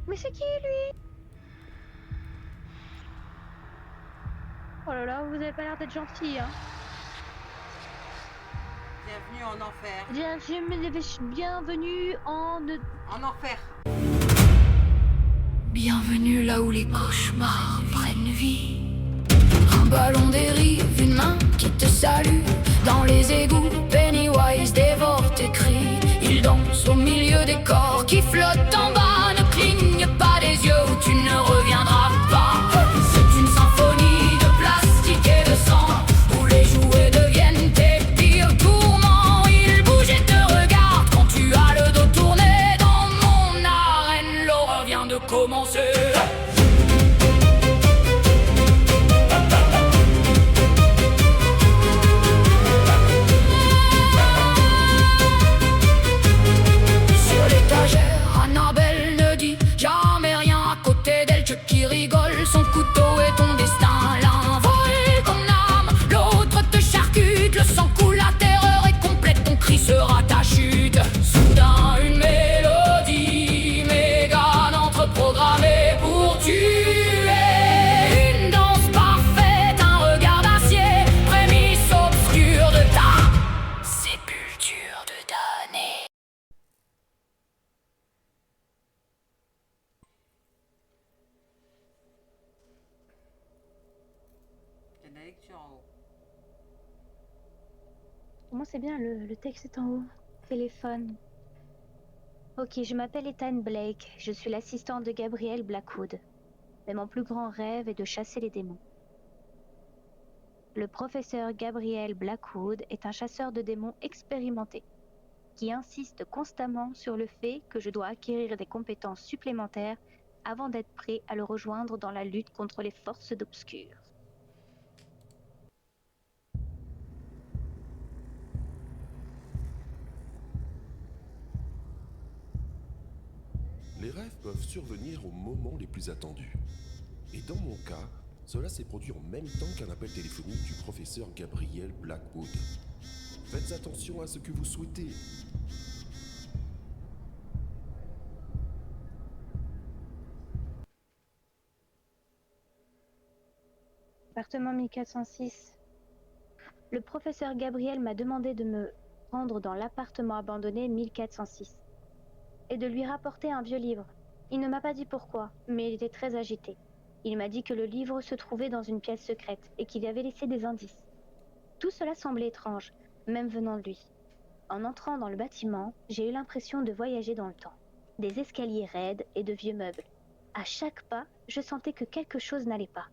Mais c'est qui lui? Oh là là, vous avez pas l'air d'être gentil, hein. Bienvenue en enfer. Bienvenue en... En enfer. Bienvenue là où les cauchemars prennent vie. Un ballon dérive, une main qui te salue. Dans les égouts, Pennywise dévore tes cris. Il danse au milieu des corps qui flottent en bas. Ne cligne pas des yeux ou tu ne reviendras pas. C'est une symphonie de plastique et de sang, où les jouets deviennent tes pires tourments. Il bouge et te regarde quand tu as le dos tourné. Dans mon arène, l'horreur vient de commencer. Annabelle ne dit jamais rien à côté d'elle. Chucky rigole, son couteau est ton destin. L'un vole ton âme, l'autre te charcute. Le sang coule, la terreur est complète, ton cri sera ta chute. Soudain une mélodie mégane entre programmée pour tuer. Une danse parfaite, un regard d'acier, prémisse obscure de ta sépulture de damnés. C'est de la lecture en haut. Comment c'est bien, le texte est en haut. Téléphone. Ok, je m'appelle Ethan Blake, je suis l'assistante de Gabriel Blackwood. Mais mon plus grand rêve est de chasser les démons. Le professeur Gabriel Blackwood est un chasseur de démons expérimenté, qui insiste constamment sur le fait que je dois acquérir des compétences supplémentaires avant d'être prêt à le rejoindre dans la lutte contre les forces d'obscur. Les rêves peuvent survenir au moment les plus attendus. Et dans mon cas, cela s'est produit en même temps qu'un appel téléphonique du professeur Gabriel Blackwood. Faites attention à ce que vous souhaitez. Appartement 1406. Le professeur Gabriel m'a demandé de me rendre dans l'appartement abandonné 1406 et de lui rapporter un vieux livre. Il ne m'a pas dit pourquoi, mais il était très agité. Il m'a dit que le livre se trouvait dans une pièce secrète et qu'il y avait laissé des indices. Tout cela semblait étrange, même venant de lui. En entrant dans le bâtiment, j'ai eu l'impression de voyager dans le temps. Des escaliers raides et de vieux meubles. À chaque pas, je sentais que quelque chose n'allait pas.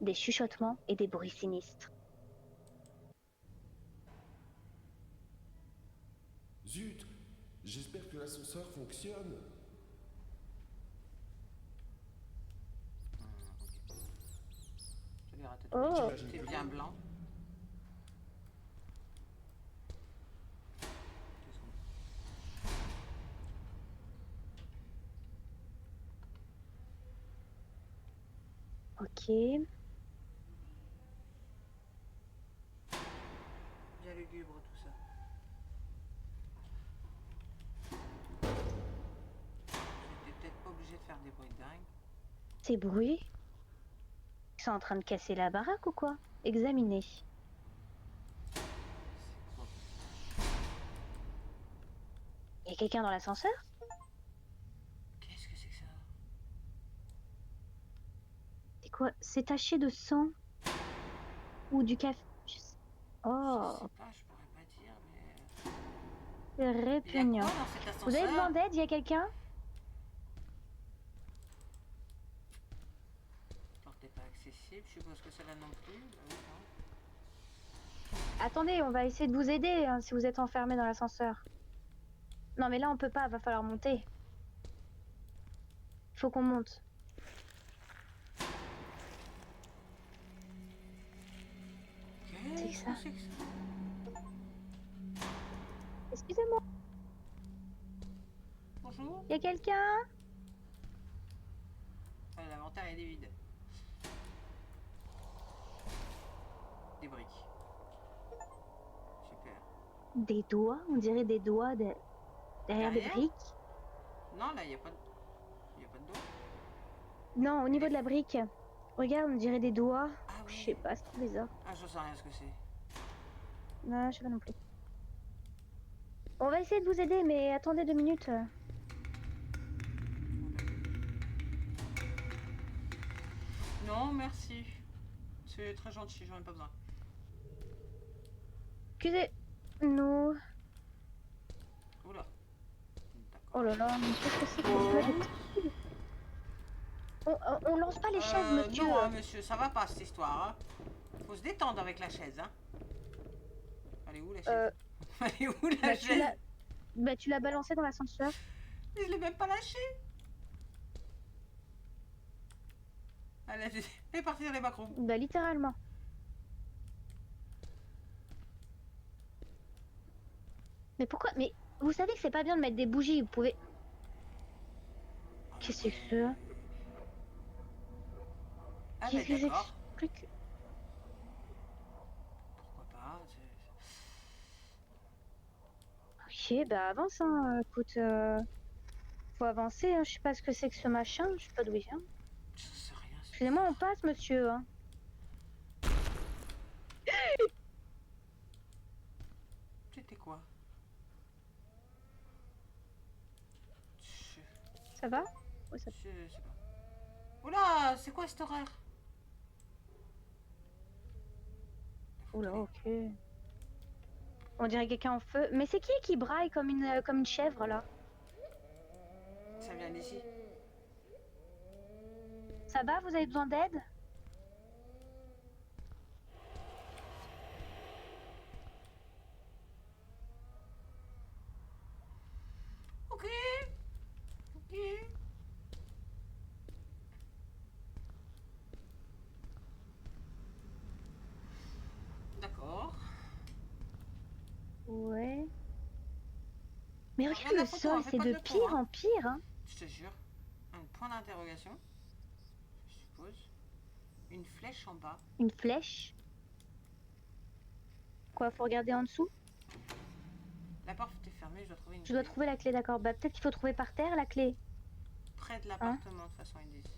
Des chuchotements et des bruits sinistres. Zut! J'espère que l'ascenseur fonctionne. Je l'ai raté. Oh! C'est bien blanc. Ok. Bien lugubre tout ça. J'étais peut-être pas obligé de faire des bruits de dingue. Ces bruits? Ils sont en train de casser la baraque ou quoi? Examinez. Il y a quelqu'un dans l'ascenseur? Qu'est-ce que c'est que ça? C'est quoi? C'est taché de sang? Ou du café? Oh, Je sais pas, je pourrais pas dire, mais. c'est Il y a quoi répugnant. dans cet ascenseur? Vous avez besoin d'aide? Il y a quelqu'un? Porte n'est pas accessible, je suppose que celle-là non plus. Bah oui, non. Attendez, on va essayer de vous aider hein, si vous êtes enfermé dans l'ascenseur. Non mais là on peut pas, va falloir monter. Il faut qu'on monte. C'est Qu'est-ce ça. que c'est que ça? Excusez-moi, Bonjour. il y a quelqu'un? L'inventaire est vide. Des briques. Super. Des doigts? On dirait des doigts derrière des Derrière? briques. Non, là, il n'y a pas pas de dos. Non, au niveau de la brique. Regarde, on dirait des doigts. Ah Je oui. sais pas, c'est bizarre. Ah, je sais rien ce que c'est. Non, je sais pas non plus. On va essayer de vous aider, mais attendez 2 minutes. Non, merci. C'est très gentil, j'en ai pas besoin. Excusez. nous Oula. Oh D'accord. là là, mais qu'est-ce que c'est que ce jeu de petits- on lance pas les chaises, monsieur. Non, hein, monsieur, ça va pas cette histoire. Hein. Faut se détendre avec la chaise. Hein. Elle est où la chaise Elle est où la Bah, chaise tu l'as balancé dans l'ascenseur. Mais je l'ai même pas lâchée. Elle est partie dans les backrooms. Bah, littéralement. Mais pourquoi? Mais vous savez que c'est pas bien de mettre des bougies, vous pouvez... Qu'est-ce que c'est que ça? Ah bah Qu'est-ce que c'est d'accord. que... Pourquoi pas Ok, bah avance, hein. Écoute, faut avancer, hein. Je sais pas ce que c'est que ce machin, je sais pas d'où il vient. Je sais rien. Excusez-moi, on passe, monsieur, hein. C'était quoi Je Ça va? Ouais, ça... sais pas. Oula, c'est quoi cette horreur Oula, ok. On dirait quelqu'un en feu. Mais c'est qui braille comme une chèvre, là? Ça vient d'ici. Ça va? Vous avez besoin d'aide? Ok. Ok. D'accord. Ouais. Mais Alors, regarde la le photo, sol, on fait c'est pas de le tour, pire hein. en pire, hein. Je te jure. Un point d'interrogation. Je suppose. Une flèche en bas. Une flèche. Quoi, faut regarder en dessous? La porte est fermée, je dois trouver une Je dois clé. trouver la clé, d'accord. Bah peut-être qu'il faut trouver par terre la clé. Près de l'appartement, de toute façon, ils disent.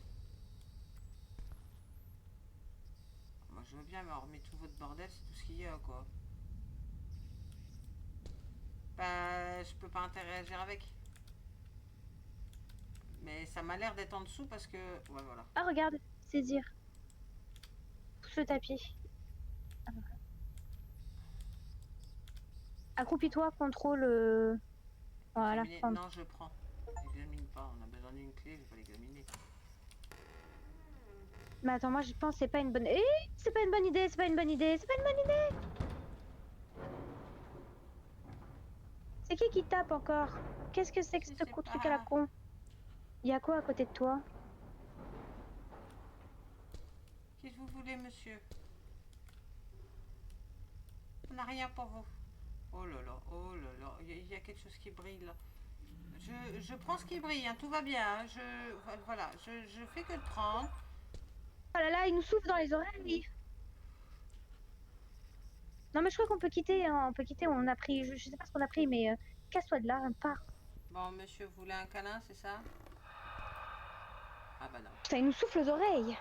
Moi, je veux bien, mais on remet tout votre bordel, c'est tout ce qu'il y a, quoi. Bah, je peux pas interagir avec. Mais ça m'a l'air d'être en dessous parce que... Ouais, voilà. Ah, regarde, saisir. Pousse le tapis. Ah, voilà. Accroupis-toi, contrôle. Voilà, Examiner. prendre. Non, je prends. J'examine pas, on a besoin d'une clé, je vais pas l'examiner. Mais attends, moi je pense que c'est pas une bonne... c'est pas une bonne idée, c'est pas une bonne idée, c'est pas une bonne idée. C'est qui tape encore? Qu'est-ce que c'est que Je ce sais truc à la pas. con? Y a quoi à côté de toi? Qu'est-ce que vous voulez, monsieur? On n'a rien pour vous. Oh là là, oh là là, il y a quelque chose qui brille là. Je prends ce qui brille, hein, tout va bien. Hein, voilà, je fais que le prendre. Oh là là, il nous souffle dans les oreilles. Non mais je crois qu'on peut quitter, hein, on peut quitter, on a pris, je sais pas ce qu'on a pris, mais casse-toi de là, pars. Bon, monsieur, vous voulez un câlin, c'est ça? Ah bah non. Putain, il nous souffle aux oreilles.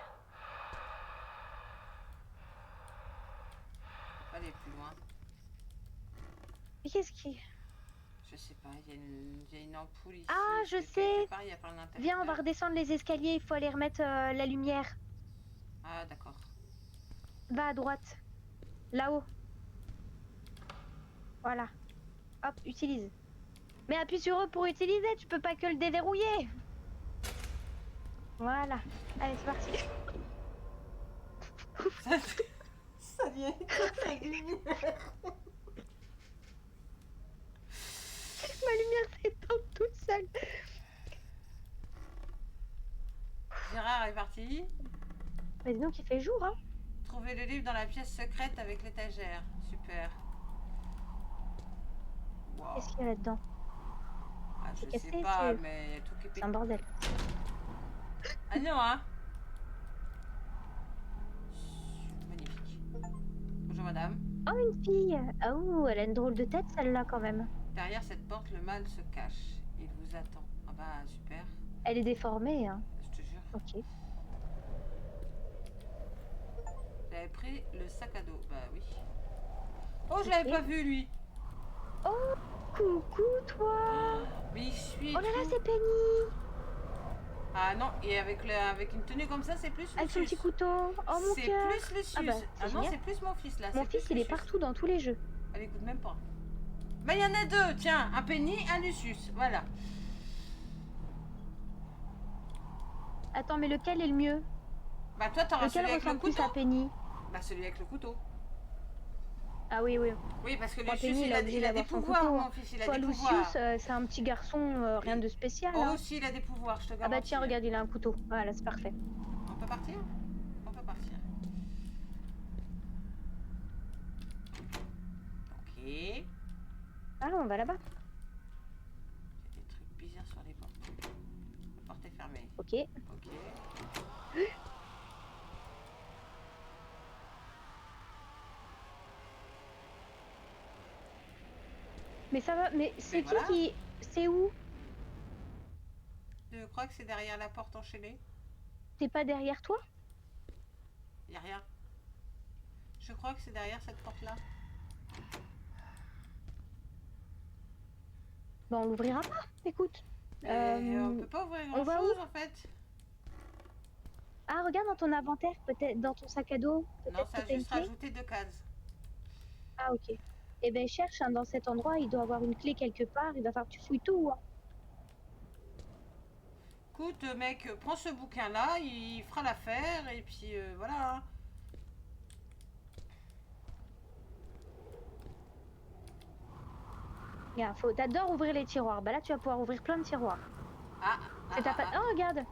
Faut pas aller plus loin. Mais qu'est-ce qui... Je sais pas, il y a une ampoule ici. Ah, je quelque sais. part, il y a plein d'interrupteurs. Viens, on va redescendre les escaliers, il faut aller remettre la lumière. Ah, d'accord. Va à droite. Là-haut. Voilà. Hop, utilise. Mais appuie sur eux pour utiliser, tu peux pas que le déverrouiller. Voilà. Allez, c'est parti. Ça vient avec lumière. Ma lumière s'éteint toute seule. Gérard est parti. Mais dis donc, il fait jour, hein. Trouvez le livre dans la pièce secrète avec l'étagère. Super. Wow. Qu'est-ce qu'il y a là-dedans? Ah, je c'est sais cassé, pas, c'est- mais il y a tout qui est C'est un bordel. Ah non, hein. Magnifique. Bonjour madame. Oh, une fille. Oh, elle a une drôle de tête, celle-là, quand même. Derrière cette porte, le mal se cache. Il vous attend. Ah bah super. Elle est déformée, hein. Je te jure. Ok. J'avais pris le sac à dos. Bah oui. Oh, je l'avais Ok. pas vu, lui. Oh, coucou, toi. Mais il suit et Oh là là, tout. c'est Penny. Ah non, et avec une tenue comme ça, c'est plus Avec son petit Lucius. couteau. Oh, mon C'est cœur. plus Lucius. Ah bah, Ah c'est non, génial. c'est plus mon fils, là. Mon c'est fils, plus il est Lucius. partout dans tous les jeux. Elle écoute même pas. Bah, il y en a deux, tiens. Un Penny, un Lucius. Voilà. Attends, mais lequel est le mieux? Bah, toi, t'auras Lequel celui avec le ressemble plus couteau. à Penny? Bah, celui avec le couteau. Ah oui, oui. Oui, parce que Bon, Lucius, Penny, il il est a, obligé il a des d'avoir son pouvoirs, couteau. mon fils. Il a Toi, des Lucius, pouvoirs. c'est un petit garçon, rien de spécial. Oh, Hein. aussi, il a des pouvoirs, je te Ah garantis. bah tiens, regarde, il a un couteau. Voilà, c'est parfait. On peut partir? On peut partir. Ok. Ah, on va là-bas. Il y a des trucs bizarres sur les portes. La porte est fermée. Ok. Ok. Mais ça va, mais c'est voilà. qui? C'est où? Je crois que c'est derrière la porte enchaînée. T'es pas derrière toi? Il n'y a rien. Je crois que c'est derrière cette porte-là. Bah on l'ouvrira pas, écoute. On peut pas ouvrir on va grand-chose en fait. Ah, regarde dans ton inventaire, peut-être dans ton sac à dos. Non, Peut-être ça que a t'as une juste clé. rajouté 2 cases. Ah, ok. Eh ben cherche hein, dans cet endroit, il doit avoir une clé quelque part. Il va falloir que tu fouilles tout. Hein. Écoute, mec, prends ce bouquin-là, il fera l'affaire et puis voilà. Regarde, t'adores ouvrir les tiroirs. Bah là, tu vas pouvoir ouvrir plein de tiroirs. Ah, C'est ta Oh, regarde.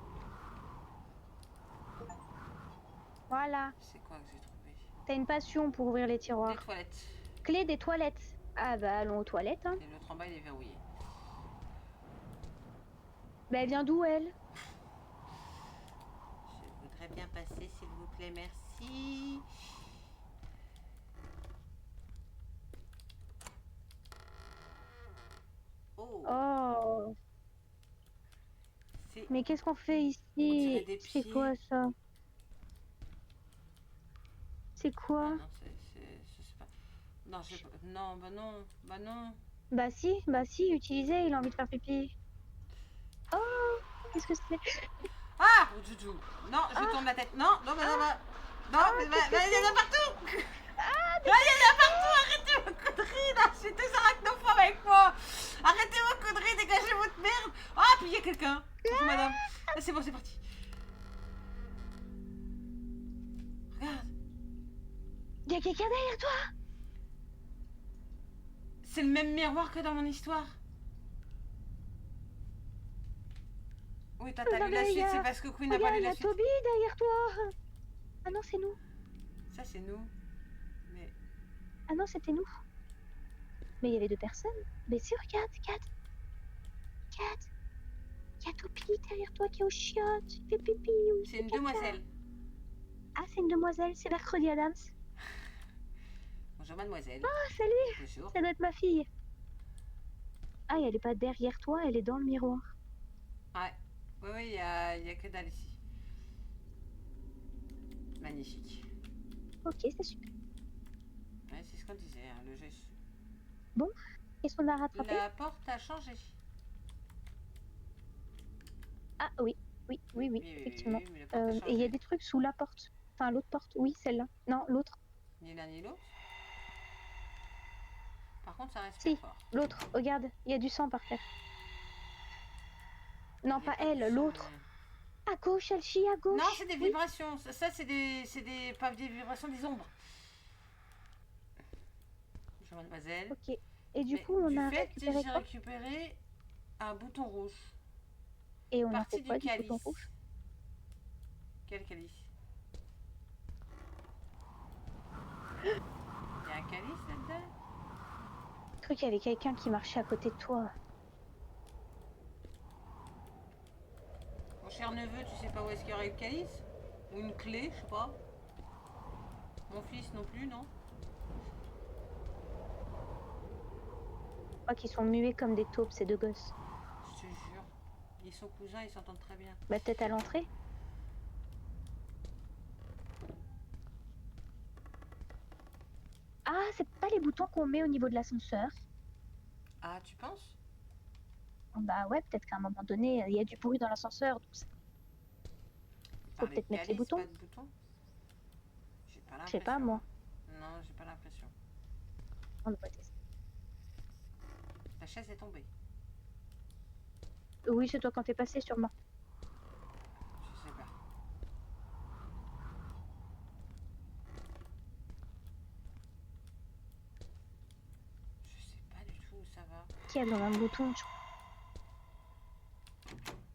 Voilà. C'est quoi que j'ai trouvé? T'as une passion pour ouvrir les Des tiroirs. toilettes. Clé des toilettes. Ah bah allons aux toilettes. Hein. Et l'autre en bas, il est verrouillé. Bah elle vient d'où elle? Je voudrais bien passer, s'il vous plaît, merci. Oh, Oh. c'est... Mais qu'est-ce qu'on fait On dirait ici? des C'est pieds. quoi ça? C'est Ah quoi? non, je sais pas. Non, non, bah non, bah non. Bah si, utilisez, il a envie de faire pipi. Oh, qu'est-ce que c'est? Ah, Joujou. Non, je tourne la tête. Non, non, bah non, bah... Non, mais il y en a partout. Ah, il y en a partout. Arrêtez vos conneries, là. Je suis tous arachnophobes avec moi. Arrêtez vos conneries, dégagez votre merde. Ah, puis il y a quelqu'un. Bonjour, madame. Ah, c'est bon, c'est parti. Regarde. Il y a quelqu'un derrière toi? C'est le même miroir que dans mon histoire. Oui, toi, t'as lu la suite. C'est parce que Queen n'a pas Regarde, lu il y la a suite. Toby derrière toi. Ah non, c'est nous. Ça, c'est nous. Mais... Ah non, c'était nous. Mais il y avait deux personnes. Mais si, regarde, Kat. Kat. Il y a Toby derrière toi qui est au chiottes. Il fait pipi. Oui, C'est une caca. demoiselle. Ah, c'est une demoiselle. C'est mercredi Adams. Bonjour, mademoiselle. Ah, salut. Bonjour. Ça doit être ma fille. Ah, elle est pas derrière toi, elle est dans le miroir. Ouais. Oui, oui, il y a que dalle ici. Magnifique. Ok, c'est super. Ouais, c'est ce qu'on disait, hein, le jeu. Bon, qu'est-ce qu'on a rattrapé? La porte a changé. Ah oui, effectivement. Oui, mais la porte a Et il y changé. a des trucs sous la porte. Enfin, l'autre porte. Oui, celle-là. Non, l'autre. Ni l'un ni l'autre. Par contre, ça respire Si, fort. l'autre. Regarde, il y a du sang par terre. Non, Il y a pas pas de elle, sang, l'autre. mais- À gauche, elle chie à gauche. Non, c'est des Oui. vibrations. Ça c'est des... Pas des vibrations, des ombres. Bonjour, mademoiselle. Ok. Et du Mais coup, on du a fait, récupéré j'ai quoi? récupéré un bouton rouge. Et on a Partie fait quoi du du bouton calice. rouge? Quel calice? Il y a un calice là-dedans? Je crois qu'il y avait quelqu'un qui marchait à côté de toi. Mon cher neveu, tu sais pas où est-ce qu'il y aurait le calice? Ou une clé, je sais pas. Mon fils non plus, non? Je crois qu'ils sont muets comme des taupes, ces deux gosses. Je te jure. Ils sont cousins, ils s'entendent très bien. Bah peut-être à l'entrée. Ah, c'est pas les boutons qu'on met au niveau de l'ascenseur. Ah, tu penses? Bah ouais, peut-être qu'à un moment donné, il y a du bruit dans l'ascenseur, donc faut Parler de peut-être mettre les calice, boutons. pas de boutons? J'ai pas Je sais pas, l'impression. moi. Non, j'ai pas l'impression. On devrait tester. La chaise est tombée. Oui, c'est toi quand t'es passé, sûrement. Je sais pas. Je sais pas du tout où ça va. Qui a besoin d'un bouton?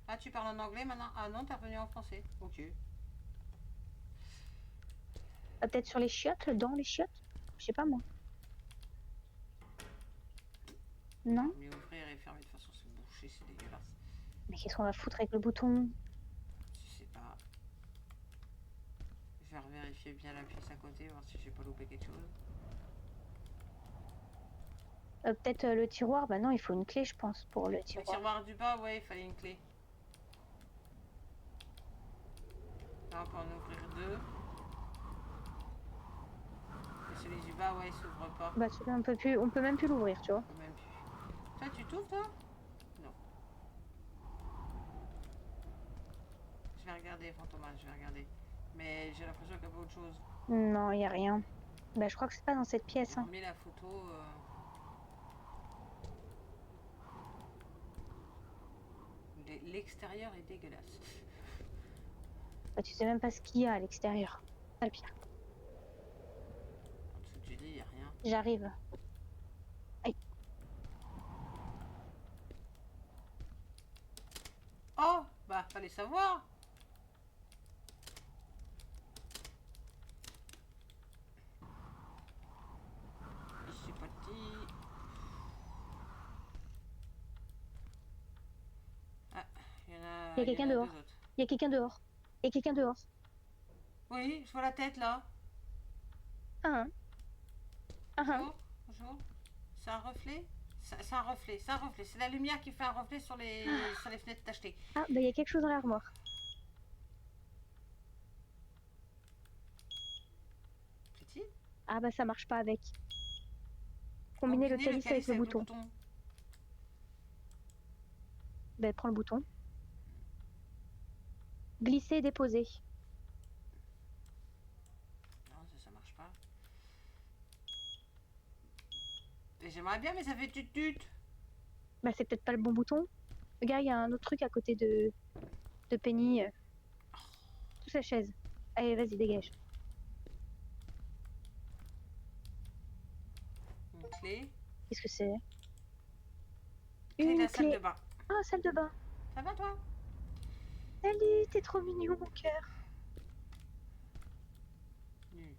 Ah, tu parles en anglais maintenant? Ah non, t'es revenu en français. Ok. Peut-être sur les chiottes, dans les chiottes? Je sais pas, moi. Non? Mais ouvrir et fermer de façon, c'est bouché, c'est dégueulasse. Mais qu'est-ce qu'on va foutre avec le bouton? Je sais pas. Je vais revérifier bien la pièce à côté, voir si j'ai pas loupé quelque chose. Peut-être le tiroir? Bah non, il faut une clé, je pense, pour le Le tiroir. tiroir du bas, ouais, il fallait une clé. Là, on peut en ouvrir deux. Et celui du bas, ouais, il s'ouvre pas. Bah celui-là, on peut même plus l'ouvrir, tu vois. On peut même plus. Toi, tu t'ouvres, toi? Non. Je vais regarder, Fantomas, je vais regarder. Mais j'ai l'impression qu'il y a pas autre chose. Non, il y a rien. Bah je crois que c'est pas dans cette pièce, On hein. remet la photo. L'extérieur est dégueulasse. Bah tu sais même pas ce qu'il y a à l'extérieur. Pas le pire. En dessous du lit, il n'y a rien. J'arrive. Aïe. Oh, bah, fallait savoir. C'est parti. Ah, il y en a. Il y a quelqu'un deux dehors. autres. Il y a quelqu'un dehors. Il y a quelqu'un dehors. Oui, je vois la tête là. Ah, ah. Bonjour. Bonjour. C'est un reflet? C'est un reflet, c'est un reflet. C'est la lumière qui fait un reflet sur sur les fenêtres tachetées. Ah, bah il y a quelque chose dans l'armoire. Petit. Ah bah ça marche pas avec. Combiner le calice avec le bouton. Bah prends le bouton. Glisser et déposer. Non, ça marche pas. Et j'aimerais bien, mais ça fait tut-tut. Bah c'est peut-être pas le bon bouton. Regarde, il y a un autre truc à côté de Penny. Sous sa chaise. Allez, vas-y, dégage. Une clé. Qu'est-ce que c'est? Clé de la Une salle clé. de bain. Ah, salle de bain. Ça va toi? Salut, t'es trop mignon, mon cœur. Nul.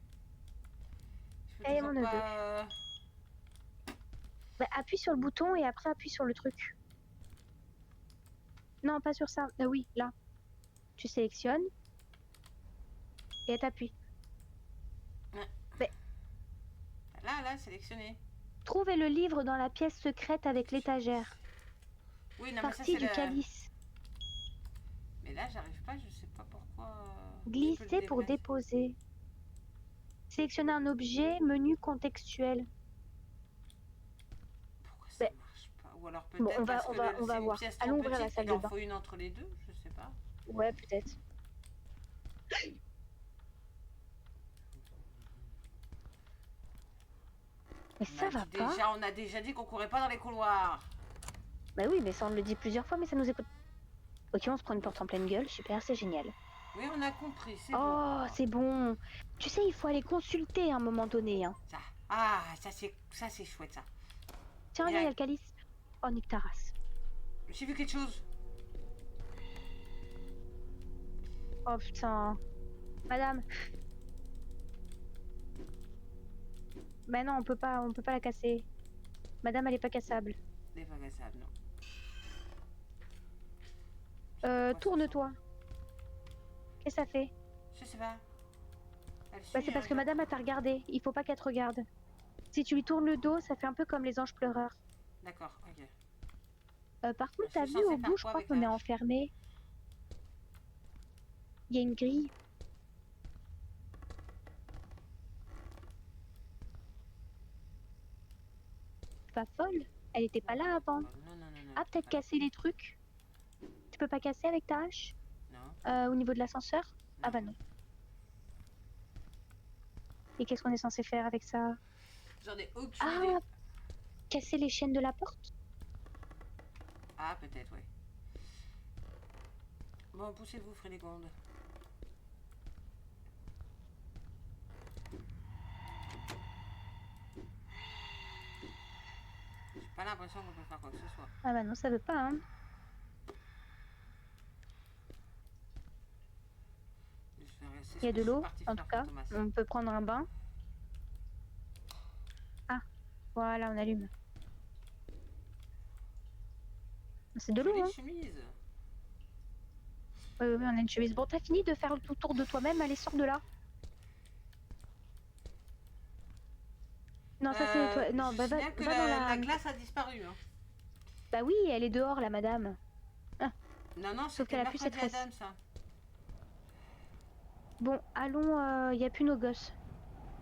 Allez, mon neveu. Bah, appuie sur le bouton et après appuie sur le truc. Non, pas sur ça. Ah oui, là. Tu sélectionnes. Et t'appuies. Là, sélectionné. Trouvez le livre dans la pièce secrète avec l'étagère. Oui, non, mais ça Partie c'est du le... calice. Mais là, j'arrive pas, je sais pas pourquoi. Je peux le Glisser pour déplacer. déposer. Sélectionnez un objet, menu contextuel. Pourquoi ça Ben, marche pas? Ou alors peut-être Bon, on va- parce on que va- le- on va c'est une voir. pièce Allons trop ouvrir la petite, salle il de en bain. faut une entre les deux, je sais pas. Ouais, peut-être. Mais ça va pas. On a déjà dit qu'on courait pas dans les couloirs. Bah oui, mais ça on le dit plusieurs fois, mais ça nous écoute. Ok, on se prend une porte en pleine gueule, super, c'est génial. Oui, on a compris, c'est bon. Oh, c'est bon. Tu sais, il faut aller consulter à un moment donné. Hein. Ça. Ah, ça c'est chouette ça. Tiens, regarde, il y a le calice. Oh, nique ta race. J'ai vu quelque chose. Oh putain. Madame. Bah non, on peut pas la casser. Madame, elle est pas cassable. Des bagasables, non. Tourne-toi. Qu'est-ce que ça fait? Je sais pas. Bah c'est parce que madame a t'a regardé. Il faut pas qu'elle te regarde. Si tu lui tournes le dos, ça fait un peu comme les anges pleureurs. D'accord, ok. Par contre, Je t'as suis vu censée au faire bout, je quoi crois avec qu'on est la hache? enfermé. Il y a une grille. Pas folle. Elle était pas là avant. Non, non, non, non. Ah, peut-être Voilà. casser les trucs. Tu peux pas casser avec ta hache Non, au niveau de l'ascenseur? Ah bah non. Et qu'est-ce qu'on est censé faire avec ça? j'en ai aucune Ah, idée. casser les chaînes de la porte? Ah, peut-être, oui. Bon, poussez-vous, Frédégonde. J'ai pas l'impression qu'on peut faire quoi que ce soit. Ah bah non, ça veut pas, hein. Je vais rester Il y a ce que de je suis l'eau, partie en faire tout cas. Fantomas. On peut prendre un bain. Ah, voilà, on allume. C'est de l'eau, Jolie hein. chemise. Oui, oui, oui, on a une chemise. Bon, t'as fini de faire tout tour de toi-même, allez, sors de là. Non, ça c'est toi. Non, Je bah va, signale que va dans la la... glace a disparu. Hein. Bah oui, elle est dehors, la madame. Ah, Non, non, sauf c'était qu'elle a plus ses mercredi tresses. Adam, ça. Bon, allons, il y a plus nos gosses.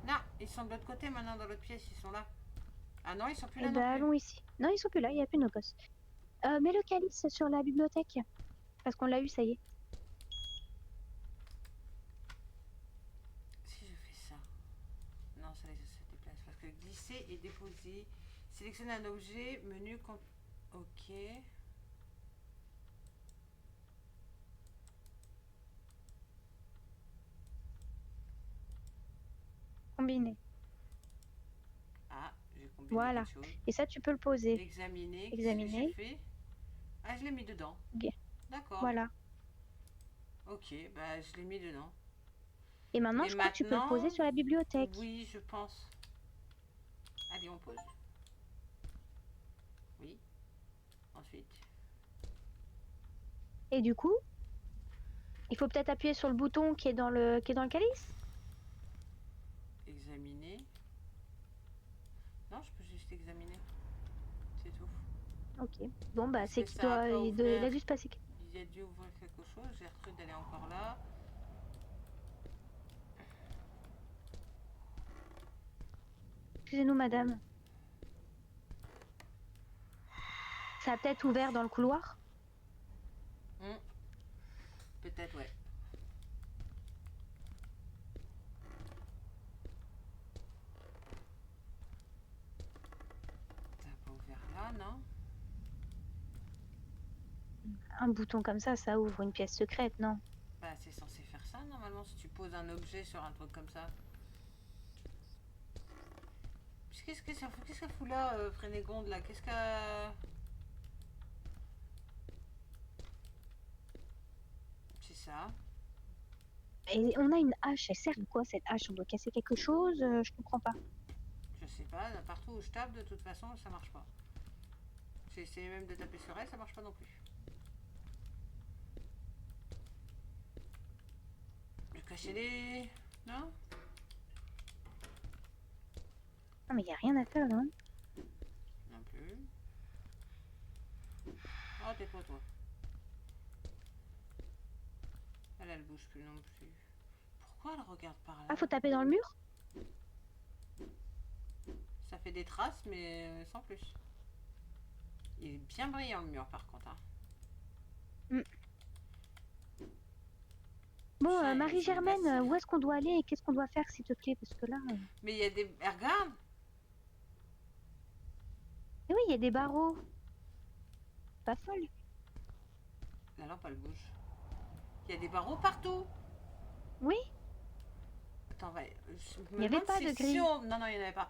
Non, ils sont de l'autre côté maintenant, dans l'autre pièce, ils sont là. Ah non, ils sont plus Eh là non ben, plus. allons ici. Non, ils sont plus là, il y a plus nos gosses. Mets le calice sur la bibliothèque. Parce qu'on l'a eu, ça y est. Si je fais ça. Non, ça se déplace. Parce que glisser et déposer. Sélectionner un objet, menu. Ok. Combiner. Ah, j'ai combiné Voilà. quelque chose. Et ça, tu peux le poser. Examiner. Qu'est-ce que j'ai Examiner. fait? Ah, je l'ai mis dedans. Bien. D'accord. Voilà. Ok, bah je l'ai mis dedans. Et maintenant, Et je crois que tu peux le poser sur la bibliothèque. Oui, je pense. Allez, on pose. Oui. Ensuite. Et du coup, il faut peut-être appuyer sur le bouton qui est dans le calice. Examiner. Non, je peux juste examiner. C'est tout. Ok. Bon, bah, Est-ce c'est que qu'il ça a doit... pas Il a ouvert? dû se passer... Il a dû ouvrir quelque chose. Gertrude, elle est encore là. Excusez-nous, madame. Ça a peut-être ouvert dans le couloir. Peut-être, ouais. Ça a pas ouvert là, non? Un bouton comme ça ouvre une pièce secrète, non? Bah, c'est censé faire ça, normalement, si tu poses un objet sur un truc comme ça. Qu'est-ce qu'elle fout là, Frénégonde, là? Qu'est-ce qu'elle... C'est ça. Et on a une hache, elle sert à quoi cette hache? On doit casser quelque chose? Je comprends pas. Je sais pas, partout où je tape, de toute façon, ça marche pas. J'ai essayé même de taper sur elle, ça marche pas non plus. Je vais cacher les... Non? Non, mais il y a rien à faire, hein. Non plus. Oh, t'es quoi, toi? Elle bouge plus non plus. Pourquoi elle regarde par là? Ah, faut taper dans le mur? Ça fait des traces, mais sans plus. Il est bien brillant le mur, par contre. Hein. Bon, Tiens, Marie-Germaine, ils sont où est-ce qu'on doit aller et qu'est-ce qu'on doit faire, s'il te plaît? Parce que là... Mais il y a des... Regarde! Eh oui, il y a des barreaux. Pas folle. La lampe, elle bouge. Il y a des barreaux partout! Oui, Attends, va... il n'y avait pas de grille. Non, non, il n'y en avait pas.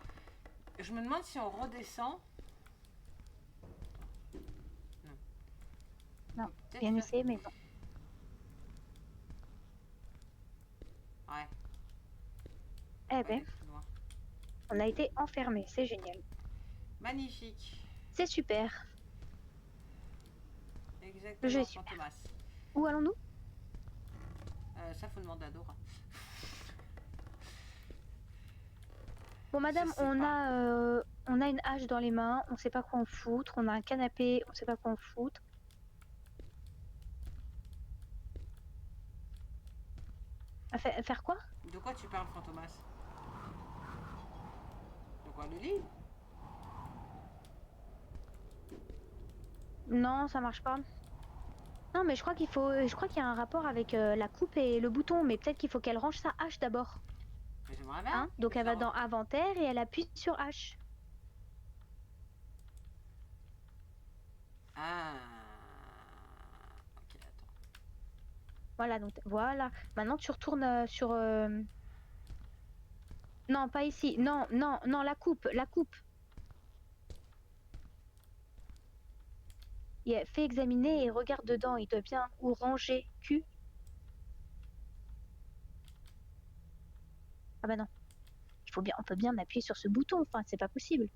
Je me demande si on redescend. Non, Peut-être bien faire- essayé, mais non. Ouais. Eh Ouais, ben, plus loin. on a été enfermés, c'est génial. Magnifique. C'est super. Exactement, jeu est super. Fantomas. Où allons-nous? Ça, faut demander à Dora. Bon, madame, Je sais on pas. a On a une hache dans les mains, on sait pas quoi en foutre. On a un canapé, on sait pas quoi en foutre. Faire quoi? De quoi tu parles, Fantomas? De quoi, le lit? Non, ça marche pas. Non, mais je crois qu'il y a un rapport avec la coupe et le bouton, mais peut-être qu'il faut qu'elle range sa hache d'abord. Mais j'aimerais bien. Hein? Donc elle va dans inventaire et elle appuie sur H. Ah. Ok, attends. Voilà, donc voilà. Maintenant tu retournes sur. Non, pas ici. Non, non, non, la coupe, la coupe. Fais examiner et regarde dedans. Il doit bien ou ranger Q. Ah bah non. On peut bien appuyer sur ce bouton. Enfin, c'est pas possible.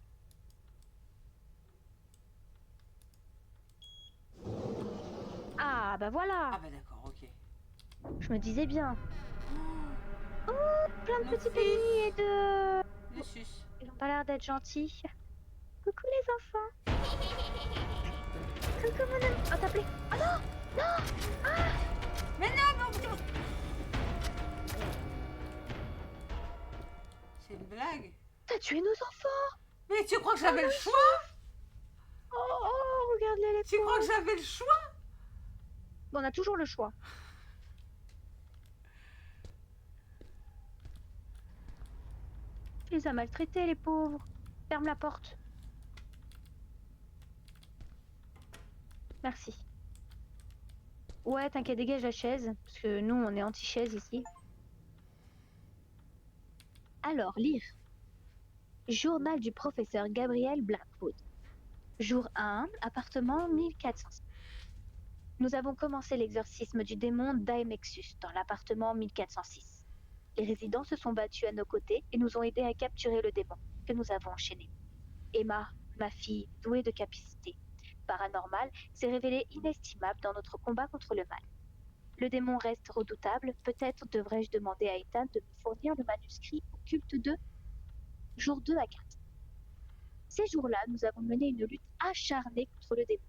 Ah bah voilà. Ah bah d'accord, ok. Je me disais bien. Oh, plein de Nos petits fils. pennies et de. Le sus. Ils ont pas l'air d'être gentils. Coucou les enfants. Coucou mon ami. Oh, t'as appelé. Oh non. Non. Ah. Mais non, mais c'est une blague. T'as tué nos enfants. Mais tu crois que j'avais le choix? Oh, oh, regarde-les les Tu crois que pauvres. j'avais le choix? Bon, on a toujours le choix. Tu les as maltraités, les pauvres. Ferme la porte. Merci. Ouais, t'inquiète, dégage la chaise. Parce que nous, on est anti-chaise ici. Alors, lire. Journal du professeur Gabriel Blackwood. Jour 1, appartement 1400. Nous avons commencé l'exorcisme du démon Daemexus dans l'appartement 1406. Les résidents se sont battus à nos côtés et nous ont aidés à capturer le démon, que nous avons enchaîné. Emma, ma fille, douée de capacité paranormale, s'est révélée inestimable dans notre combat contre le mal. Le démon reste redoutable, peut-être devrais-je demander à Ethan de me fournir le manuscrit occulte 2, jour 2 à 4. Ces jours-là, nous avons mené une lutte acharnée contre le démon.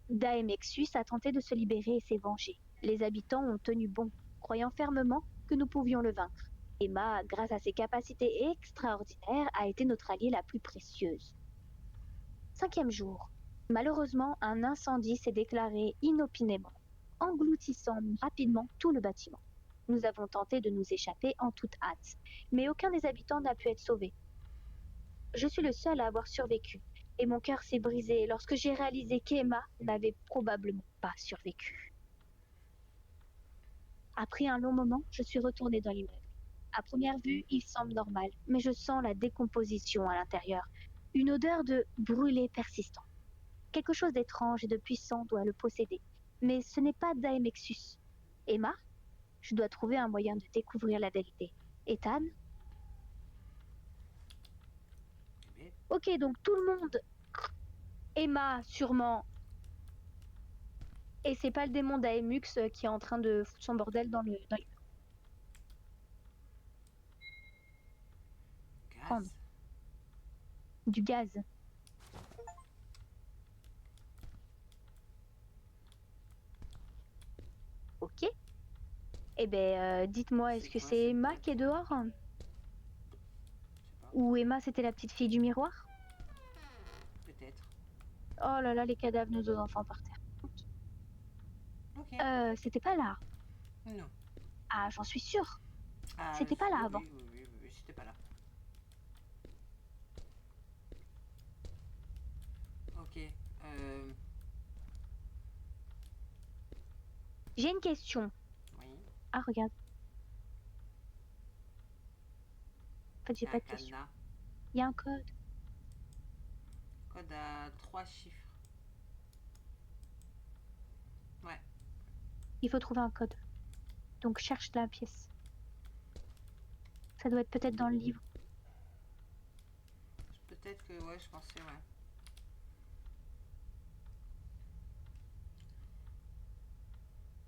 Daemexus a tenté de se libérer et s'est vengé. Les habitants ont tenu bon, croyant fermement que nous pouvions le vaincre. Emma, grâce à ses capacités extraordinaires, a été notre alliée la plus précieuse. 5e jour. Malheureusement, un incendie s'est déclaré inopinément, engloutissant rapidement tout le bâtiment. Nous avons tenté de nous échapper en toute hâte, mais aucun des habitants n'a pu être sauvé. Je suis le seul à avoir survécu, et mon cœur s'est brisé lorsque j'ai réalisé qu'Emma n'avait probablement pas survécu. Après un long moment, je suis retournée dans l'immeuble. À première vue, il semble normal, mais je sens la décomposition à l'intérieur, une odeur de brûlé persistant. Quelque chose d'étrange et de puissant doit le posséder, mais ce n'est pas Daemexus. Emma, je dois trouver un moyen de découvrir la vérité. Ethan? Mais Ok, donc tout le monde. Emma, sûrement. Et c'est pas le démon Daemux qui est en train de foutre son bordel dans le. Prendre gaz. du gaz. Ok. Eh ben, dites-moi, est-ce que quoi, c'est cette Emma blague? qui est dehors? Je sais pas. Ou Emma, c'était la petite fille du miroir? Peut-être. Oh là là, les cadavres de nos enfants par terre. Ok. C'était pas là. Non. Ah, j'en suis sûre. Ah, C'était pas là oui, avant. oui, c'était pas là. Ok. J'ai une question. Oui. Ah, regarde. En fait, j'ai C'est pas un de question. cadenas. Il y a un code. Code à 3 chiffres. Ouais. Il faut trouver un code. Donc, cherche la pièce. Ça doit être peut-être dans le livre. Peut-être que, ouais, je pensais, ouais.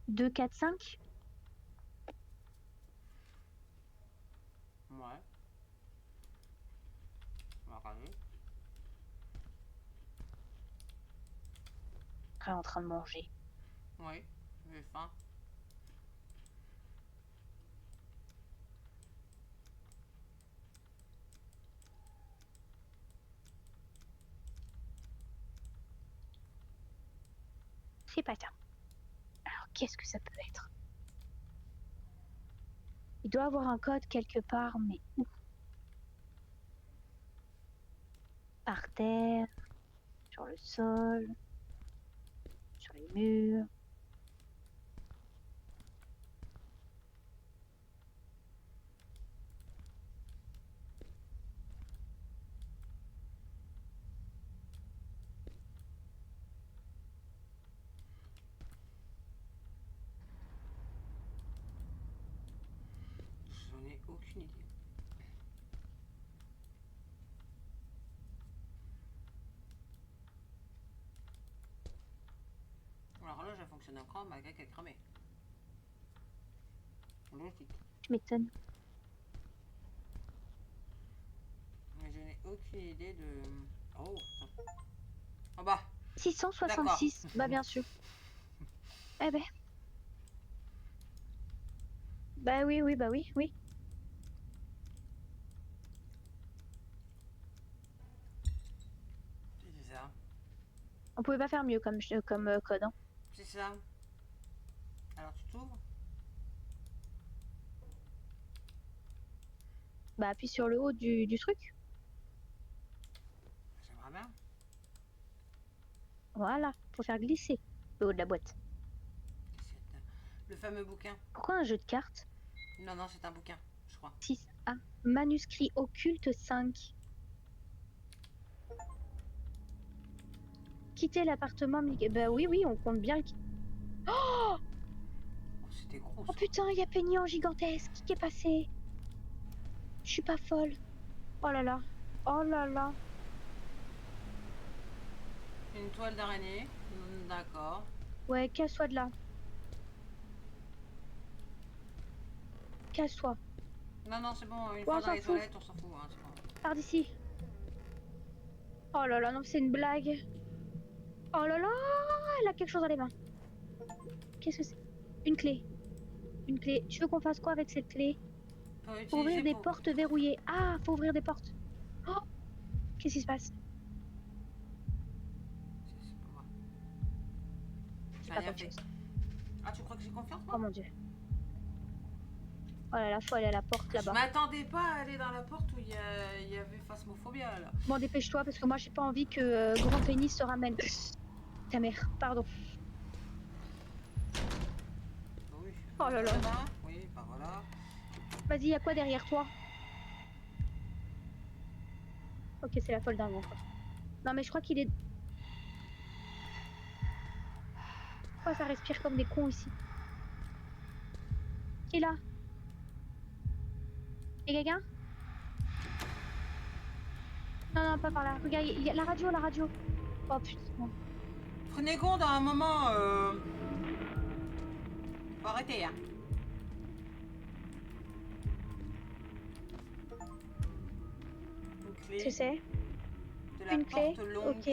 Deux, 4, 5. Ouais. On va regarder. Elle est en train de manger. Oui, j'ai faim. C'est pas ça. Alors, qu'est-ce que ça peut être? Il doit avoir un code quelque part, mais où? Par terre, sur le sol, sur les murs. J'en ai aucune idée. L'horloge elle fonctionne encore malgré qu'elle est cramée. Logique. Tu m'étonnes. Mais je n'ai aucune idée de... Oh. En bas. 666, bah bien sûr. Eh ben. Bah oui, oui, bah oui, oui. C'est ça. On pouvait pas faire mieux comme code, hein. C'est ça. Alors tu t'ouvres. Bah appuie sur le haut du truc. J'aimerais bien. Voilà, faut faire glisser le haut de la boîte. Le fameux bouquin. Pourquoi un jeu de cartes? Non, non, c'est un bouquin, je crois. 6A. Manuscrit occulte 5. Quitter l'appartement. Bah oui, oui, on compte bien le quitter. Oh, Oh, c'était gros. oh Ça. putain, il y a Penny en gigantesque. Qui est passé? Je suis pas folle. Oh là là. Oh là là. Une toile d'araignée. D'accord. Ouais, casse-toi de là. Casse-toi. Non, non, c'est bon. Une Ouais, fois on dans s'en les fout. toilettes, on s'en fout. Hein, c'est bon. Pars d'ici. Oh là là, non, c'est une blague. Oh là là, elle a quelque chose dans les mains. Qu'est-ce que c'est? Une clé. Une clé. Tu veux qu'on fasse quoi avec cette clé? Faut ouvrir des portes verrouillées. Ah, faut ouvrir des portes. Oh, qu'est-ce qui se passe? C'est pas moi. J'ai J'ai pas rien fait. confiance. Ah, tu crois que j'ai confiance, Oh moi? mon dieu. Oh là là, faut aller à la porte Je là-bas. m'attendais pas à aller dans la porte où il y avait phasmophobia, là. Bon, dépêche-toi parce que moi j'ai pas envie que Grand Pénis se ramène. Ta mère, pardon. Bah oui. Oh là là. Oui, bah voilà. Vas-y, y a quoi derrière toi? Ok, c'est la folle d'un quoi. Non mais je crois qu'il est... Pourquoi ça respire comme des cons ici? Qui est là? Y'a quelqu'un? Non, non, pas par là. Regarde, il y a la radio, la radio. Oh putain. Prenez compte à un moment. Faut arrêter, hein. Une clé. Tu sais? De la Une clé. porte longue. Ok.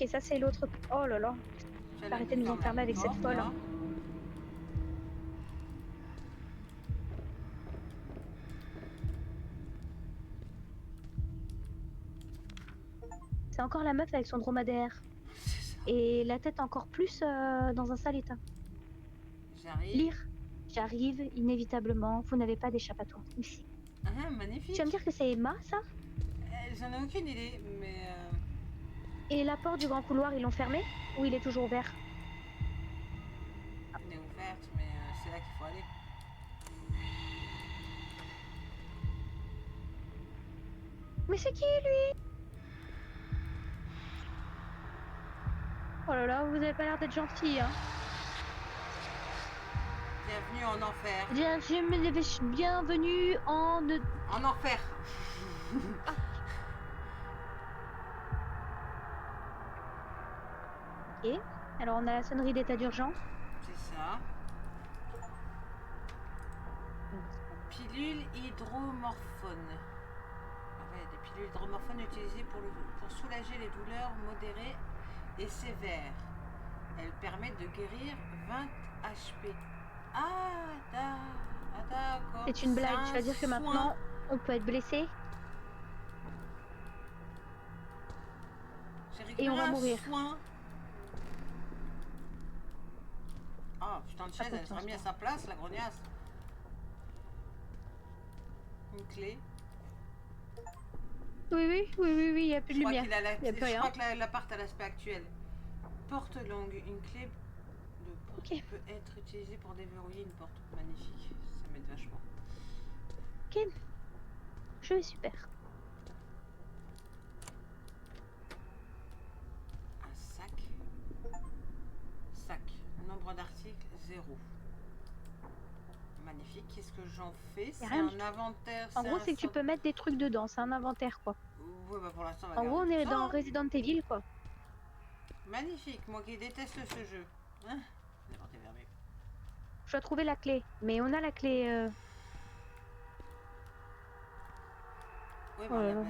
Ok, ça c'est l'autre. Oh là là. Arrêtez de nous enfermer avec cette folle. Hein. C'est encore la meuf avec son dromadaire. Et la tête encore plus dans un sale état. J'arrive. Lire. J'arrive inévitablement. Vous n'avez pas d'échappatoire. Ici. Ah, magnifique. Tu vas me dire que c'est Emma, ça? J'en ai aucune idée, mais... Et la porte du grand couloir, ils l'ont fermée? Ou il est toujours ouvert? Elle est ouverte, mais c'est là qu'il faut aller. Mais c'est qui, lui? Oh là là, vous avez pas l'air d'être gentil, hein. Bienvenue en enfer. Bienvenue en... En enfer. Ok. Alors on a la sonnerie d'état d'urgence. C'est ça. Pilule hydromorphone. Ah ouais, des pilules hydromorphones utilisées pour soulager les douleurs modérées est sévère. Elle permet de guérir 20 HP. Ah, d'accord. C'est une blague. un Tu vas dire que soin. maintenant, on peut être blessé J'ai et récupéré on va un mourir. soin. Ah, putain de chaise, elle sera mise à sa place, la grognasse. Une clé. Oui, il n'y a plus de Je crois lumière. qu'il a Il n'y a plus je rien. crois que l'appart a l'aspect actuel. Porte longue, une clé de porte Ok. peut être utilisée pour déverrouiller une porte. Magnifique, ça m'aide vachement. Ok. Jeu est super. Un sac. Sac. Nombre d'articles, 0. Magnifique. Qu'est-ce que j'en fais? C'est rien du un tout. inventaire. En gros, c'est que tu peux mettre des trucs dedans. C'est un inventaire, quoi. Ouais, bah pour l'instant, on va En gros, on garder est tout dans ça. Resident Evil, quoi. Magnifique. Moi qui déteste ce jeu. Hein, la porte est fermée. Je dois trouver la clé. Mais on a la clé. Oui, Oh bah, là là.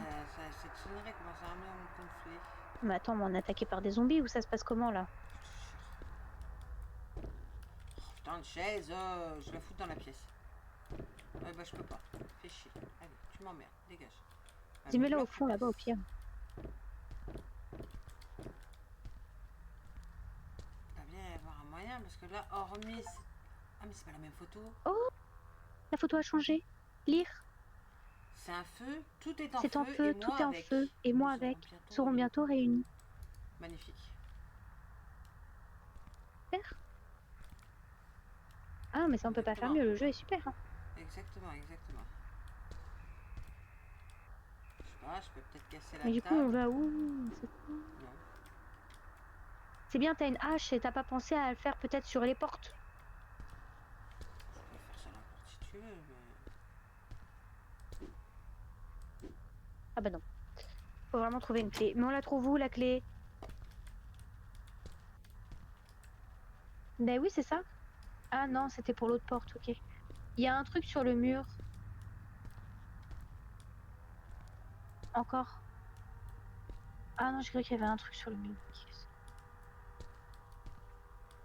cette sonnerie commence à me gonfler. Mais attends, mais on est attaqué par des zombies ou ça se passe comment, là? Putain de chaise, je la fous dans la pièce. Ouais, bah je peux pas. Fais chier. Allez, tu m'emmerdes, dégage. Dis-moi-la au fond, là-bas, au pire. Il va bien y avoir un moyen parce que là, hormis. Ah, mais c'est pas la même photo. Oh, la photo a changé. Lire. C'est un feu, tout est en C'est feu, en feu, et tout moi est en avec. feu. Et moi Nous avec. serons Seront bientôt réunis. Magnifique. Super. Ah, mais ça, on peut pas faire Exactement. mieux. Le jeu est super. Hein. Exactement, exactement. Je sais pas, je peux peut-être casser la Mais du coup, table. on va où? Non. C'est bien, t'as une hache et t'as pas pensé à le faire peut-être sur les portes. Je peux faire ça n'importe si tu veux, mais. Ah bah non. Faut vraiment trouver une clé. Mais on la trouve où, la clé? Ben oui, c'est ça. Ah non, c'était pour l'autre porte, ok. Il y a un truc sur le mur. Encore. Ah non, je croyais qu'il y avait un truc sur le mur.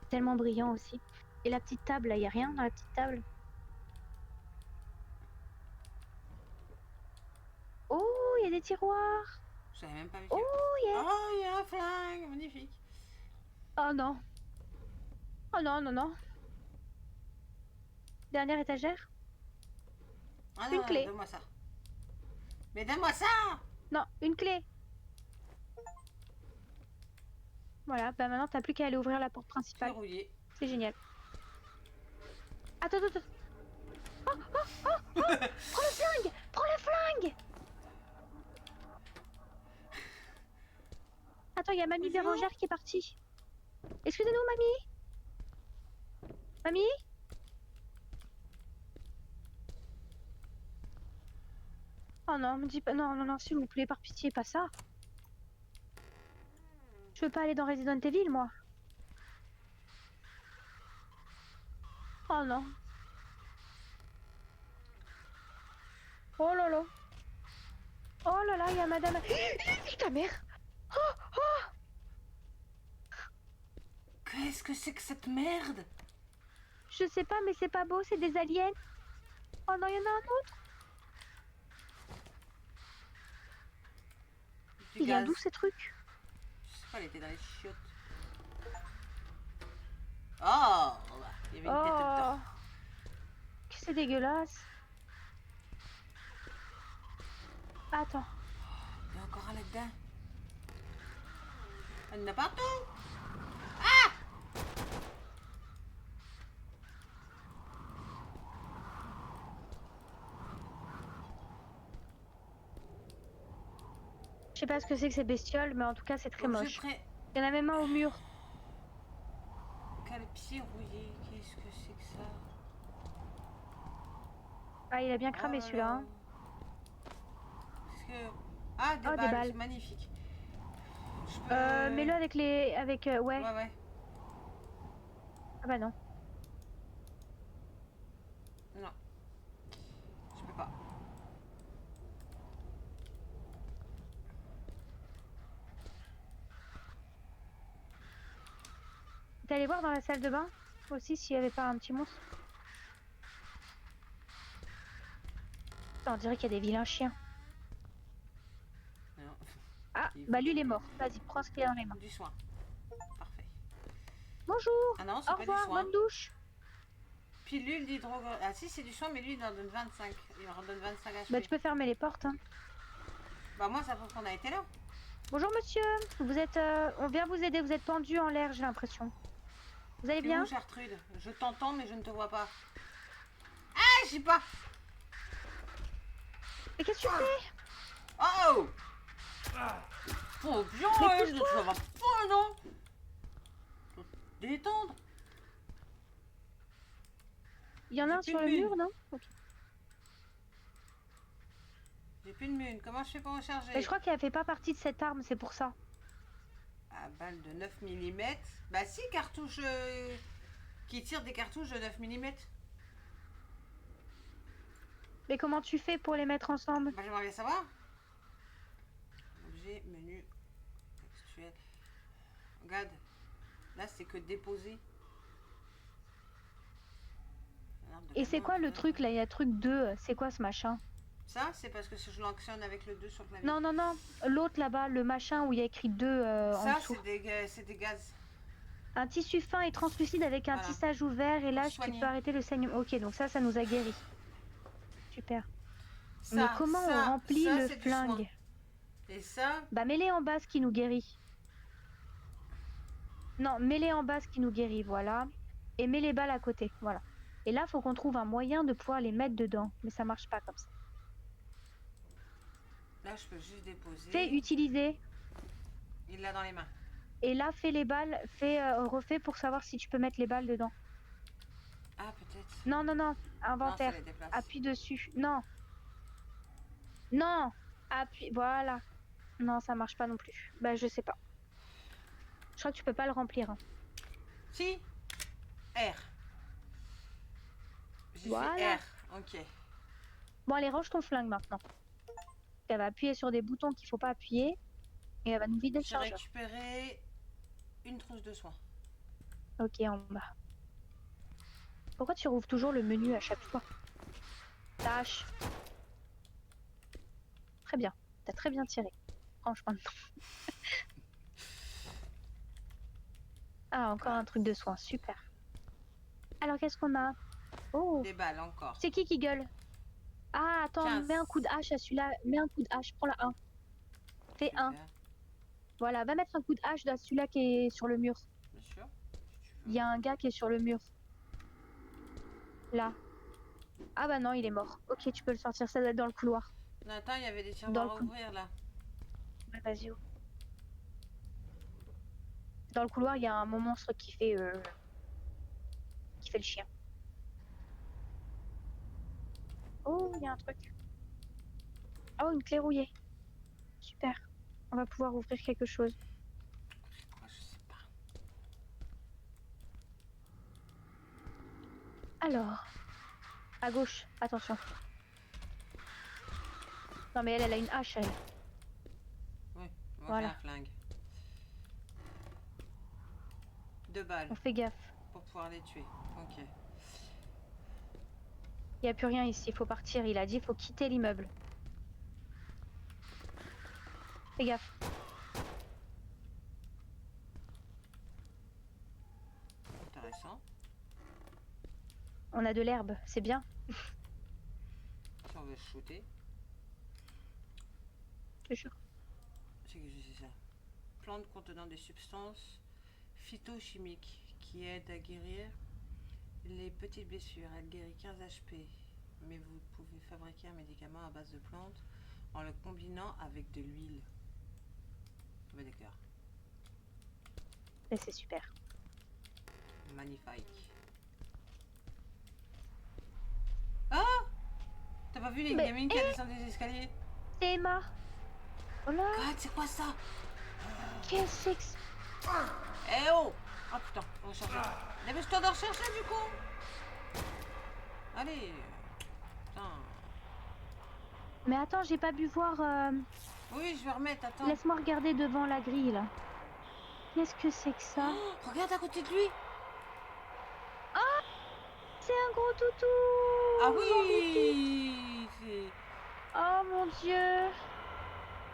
Tellement brillant aussi. Et la petite table, là, il y a rien dans la petite table? Oh, il y a des tiroirs. Je savais même pas vu Oh, yeah. Oh, il y a un flingue, magnifique. Oh non. Oh non, non, non. Dernière étagère. Ah Une non, clé. donne-moi ça. Mais donne-moi ça. Non, une clé. Voilà, bah maintenant t'as plus qu'à aller ouvrir la porte principale. Verrouillé. C'est génial. Attends. Oh, prends le flingue. Prends le flingue. Attends, il y a Mamie Bonjour. Bérangère qui est partie. Excusez-nous, Mamie. Mamie? Oh non, me dis pas... Non, s'il vous plaît, par pitié, pas ça. Je veux pas aller dans Resident Evil, moi. Oh non. Oh là là. Oh là là, il y a madame... Ta mère. Qu'est-ce que c'est que cette merde? Je sais pas, mais c'est pas beau, c'est des aliens. Oh non, il y en a un autre. Du Il vient gaz. d'où ces trucs? Je sais pas, elle était dans les chiottes. Oh, il y avait une détecteur. Oh, que c'est dégueulasse. Attends. Il y a encore un là-dedans. Il y en a partout. Je sais pas ce que c'est que ces bestioles, mais en tout cas, c'est très Donc, moche. Il y en a même un au mur. Quel pied rouillé. Qu'est-ce que c'est que ça? Ah, il a bien cramé Oh là celui-là. là. Hein. Qu'est-ce que... Ah, des Oh, des balles. balles. C'est magnifique. Je peux... Mets-le avec les... Avec... ouais. Ouais. Ah bah non. Non. Je peux pas. T'es allé voir dans la salle de bain aussi s'il y avait pas un petit monstre? Putain, on dirait qu'il y a des vilains chiens. Non. Ah, bah lui il est mort. Vas-y, prends ce qu'il y a dans les mains. Du soin. Parfait. Bonjour. Ah non, c'est Au pas du revoir, soin. bonne douche. Pilule d'hydrogone. Ah si, c'est du soin, mais lui il en donne 25. Il en donne 25 HP. Bah tu peux fermer les portes. Hein. Bah moi ça prouve qu'on a été là. Bonjour monsieur, vous êtes, on vient vous aider, vous êtes pendu en l'air j'ai l'impression. Vous allez T'es bien? où, Gertrude? Je t'entends mais je ne te vois pas. Ah, je sais pas. Mais qu'est-ce que tu fais? Oh. Oh bien, Mais je ne te vois pas, non. Faut te détendre. Il y en a J'ai un plus sur de le mine. mur, non? Ok. J'ai plus de mine. Comment je fais pour recharger? Mais je crois qu'elle fait pas partie de cette arme, c'est pour ça. Ah, balle de 9 mm. Bah si, cartouche qui tire des cartouches de 9 mm. Mais comment tu fais pour les mettre ensemble? Bah j'aimerais bien savoir. Objet, menu, textuel. Regarde. Là c'est que déposer. Et c'est quoi le truc là? Il y a truc 2, c'est quoi ce machin? Ça, c'est parce que si je l'actionne avec le 2 sur le clavier. Non, non, non, l'autre là-bas, le machin où il y a écrit 2 en Ça, dessous. c'est des gaz. Un tissu fin et translucide avec un Voilà. tissage ouvert et là tu Soigner. peux arrêter le saignement. Ok, donc ça nous a guéri. Super. Ça, Mais comment ça, on remplit ça, le c'est du soin. flingue? Et ça, Bah mets-les en bas ce qui nous guérit. Non, mets-les en bas ce qui nous guérit, voilà. Et mets les balles à côté, voilà. Et là, faut qu'on trouve un moyen de pouvoir les mettre dedans. Mais ça marche pas comme ça. là, je peux juste déposer. Fais utiliser. Il l'a dans les mains. Et là, fais les balles, refais pour savoir si tu peux mettre les balles dedans. Ah, peut-être. Non, non, non, Non, inventaire. ça les déplace. Appuie dessus. Non. Non. Appuie, voilà. Non, ça marche pas non plus. Bah, je sais pas. Je crois que tu peux pas le remplir. Hein. Si. R. J'ai Voilà. fait R. Ok. Bon, allez, range ton flingue maintenant. Elle va appuyer sur des boutons qu'il faut pas appuyer. Et elle va nous vider le J'ai chargeur. récupéré une trousse de soins. Ok, en bas. Pourquoi tu rouvres toujours le menu à chaque fois? Tâche. Très bien. T'as très bien tiré. Franchement. Ah, encore un truc de soin. Super. Alors, qu'est-ce qu'on a? Oh, Des balles encore. c'est qui gueule? Ah, attends, 15. mets un coup de hache à celui-là. Mets un coup de hache. Prends la 1. Fais 1. Super. Voilà, va mettre un coup de hache dans celui-là qui est sur le mur. Bien sûr. Si tu veux. Il y a un gars qui est sur le mur. Là. Ah bah non, il est mort. Ok, tu peux le sortir, ça doit être dans le couloir. Non, attends, il y avait des Dans tiroirs le à cou- ouvrir là. Ouais, vas-y. Dans le couloir, il y a un monstre qui fait le chien. Oh, il y a un truc. Oh, une clé rouillée. Super. On va pouvoir ouvrir quelque chose. Quoi, je sais pas. Alors, à gauche, attention. Non mais elle a une hache, elle. Oui, on va Voilà. faire un flingue. 2 balles On fait gaffe. pour pouvoir les tuer. Ok. Il n'y a plus rien ici, il faut partir. Il a dit il faut quitter l'immeuble. Fais gaffe. Intéressant. On a de l'herbe, c'est bien. Si on veut shooter, Je te jure. c'est que je sais ça. Plantes contenant des substances phytochimiques qui aident à guérir les petites blessures. Elle guérit 15 HP. Mais vous pouvez fabriquer un médicament à base de plantes en le combinant avec de l'huile. Ouais, d'accord. Et c'est super. Magnifique. Ah! T'as pas vu les Mais- gamines qui a descendu des escaliers? C'est Emma. Oh là, God, c'est quoi ça? qu'est-ce que c'est? Eh oh! Oh putain, on va chercher. Dépêche-toi de rechercher du coup! Allez! Putain. Mais attends, j'ai pas pu voir. Oui, je vais remettre, attends. Laisse-moi regarder devant la grille là. qu'est-ce que c'est que ça? Oh, regarde à côté de lui. C'est un gros toutou! Ah Magnifique. oui. Oh mon Dieu!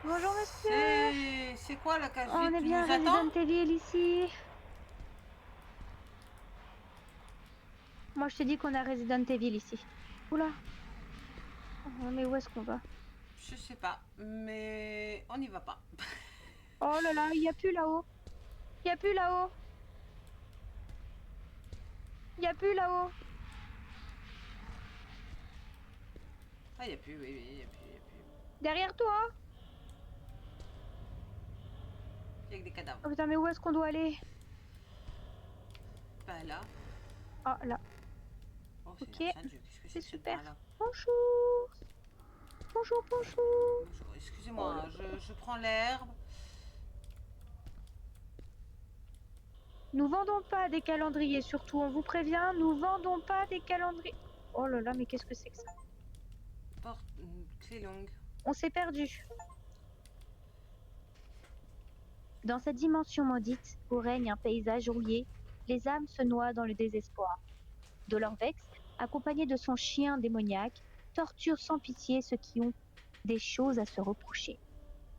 Bonjour monsieur! C'est quoi la case On vide? est Tu bien nous attends? Resident Evil ici. Moi je te dis qu'on a Resident Evil ici. Oula! Oh, mais où est-ce qu'on va? Je sais pas, mais on n'y va pas. Oh là là, il n'y a plus là-haut! Il n'y a plus là-haut! Il n'y a plus là-haut! Ah, il n'y a plus, oui, il n'y a plus, il n'y a plus. Derrière toi! Il y a que des cadavres. Oh putain, mais où est-ce qu'on doit aller? Pas là. Ah là, Oh, ok, c'est un Dieu. Qu'est-ce que c'est c'est que ce super. là? Bonjour! Bonjour, bonjour! Excusez-moi, Oh là hein, je prends l'herbe. Nous vendons pas des calendriers, surtout, on vous prévient, nous vendons pas des calendriers. Oh là là, mais qu'est-ce que c'est que ça? Porte une clé longue. On s'est perdu. Dans cette dimension maudite où règne un paysage rouillé, les âmes se noient dans le désespoir. Dolorvex, accompagné de son chien démoniaque, torture sans pitié ceux qui ont des choses à se reprocher.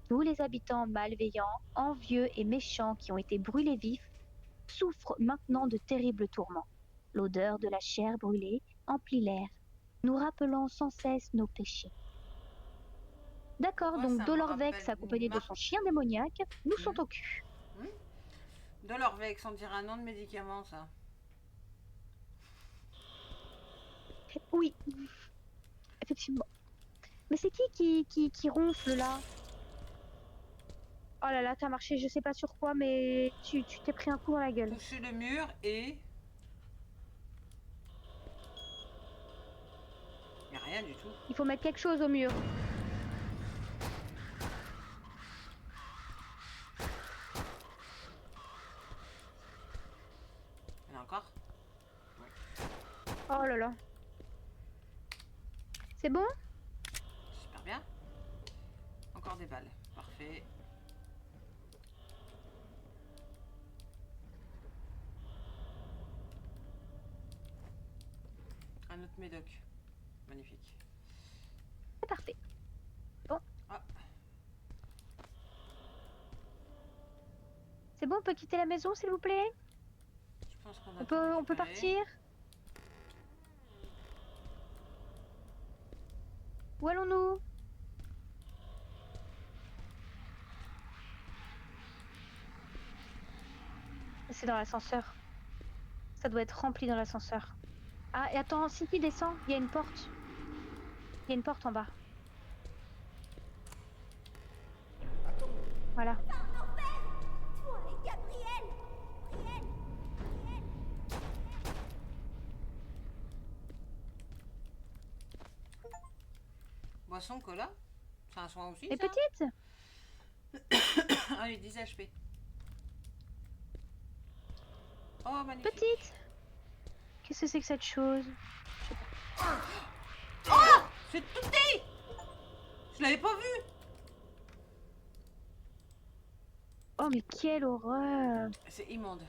Tous les habitants malveillants, envieux et méchants qui ont été brûlés vifs souffrent maintenant de terribles tourments. L'odeur de la chair brûlée emplit l'air, nous rappelant sans cesse nos péchés. D'accord, Pourquoi donc ça me Dolorvex, rappelle accompagné une de son chien démoniaque, nous sont au cul. Dolorvex, on dirait un nom de médicament, ça. Oui, effectivement. Mais c'est qui ronfle là? Oh là là, t'as marché je sais pas sur quoi, mais tu t'es pris un coup dans la gueule. Toucher le mur et... Il n'y a rien du tout. Il faut mettre quelque chose au mur. Il y en a encore? Oh là là. C'est bon? Super bien. Encore des balles. Parfait. Un autre médoc. Magnifique. C'est parfait. Bon. Ah. C'est bon, on peut quitter la maison s'il vous plaît? Je pense qu'on a On tout peut récupéré. partir? Où allons-nous? C'est dans l'ascenseur. Ça doit être rempli dans l'ascenseur. Ah, et attends, si tu descends, il y a une porte. Il y a une porte en bas. Voilà. Toi et Gabriel! Gabriel! Boisson, cola. C'est un soin aussi, Et ça? petite? Ah oui, 10 HP. Oh, magnifique. Petite? Qu'est-ce que c'est que cette chose? Oh, c'est tout petit. Je l'avais pas vu. Oh mais quelle horreur! C'est immonde.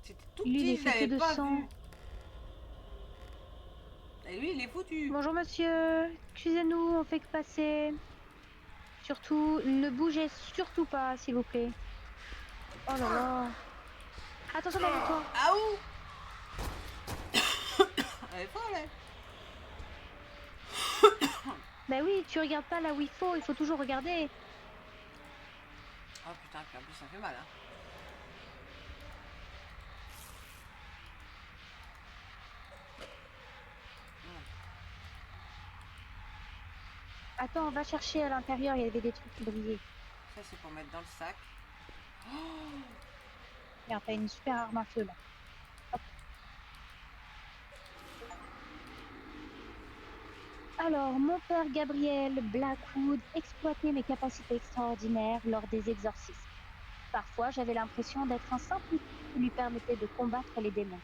C'était tout Lui, il petit, est je fait que l'avais de pas sang. vu. Et lui, il est foutu. Bonjour monsieur, excusez-nous, on fait que passer. Surtout, ne bougez surtout pas, s'il vous plaît. Oh là là. Attention derrière toi. Ah où? Elle est folle, elle. Bah oui, tu regardes pas là où il faut toujours regarder. Oh putain, puis en plus ça fait mal, hein. Attends, on va chercher à l'intérieur, il y avait des trucs qui brillaient. Ça c'est pour mettre dans le sac. Oh, Regarde, t'as une super arme à feu là. Hop. Alors, mon père Gabriel Blackwood exploitait mes capacités extraordinaires lors des exorcismes. Parfois, j'avais l'impression d'être un simple outil qui lui permettait de combattre les démons.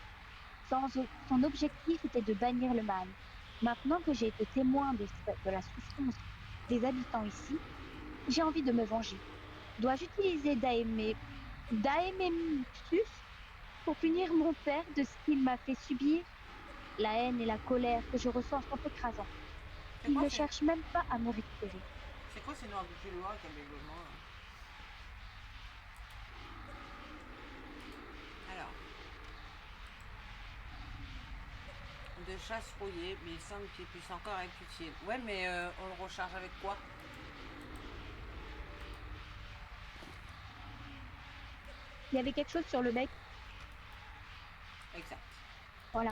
Son objectif était de bannir le mal. Maintenant que j'ai été témoin de la souffrance des habitants ici, j'ai envie de me venger. Dois-je utiliser d'Aememnus pour punir mon père de ce qu'il m'a fait subir. La haine et la colère que je ressens sont écrasantes. C'est Il quoi ne ces... cherche même pas à me récupérer. C'est quoi ces noirs du loin comme règlement Alors. De chasse rouillée, mais il semble qu'il puisse encore être utile. Ouais, mais on le recharge avec quoi? Il y avait quelque chose sur le bec. Exact. Voilà.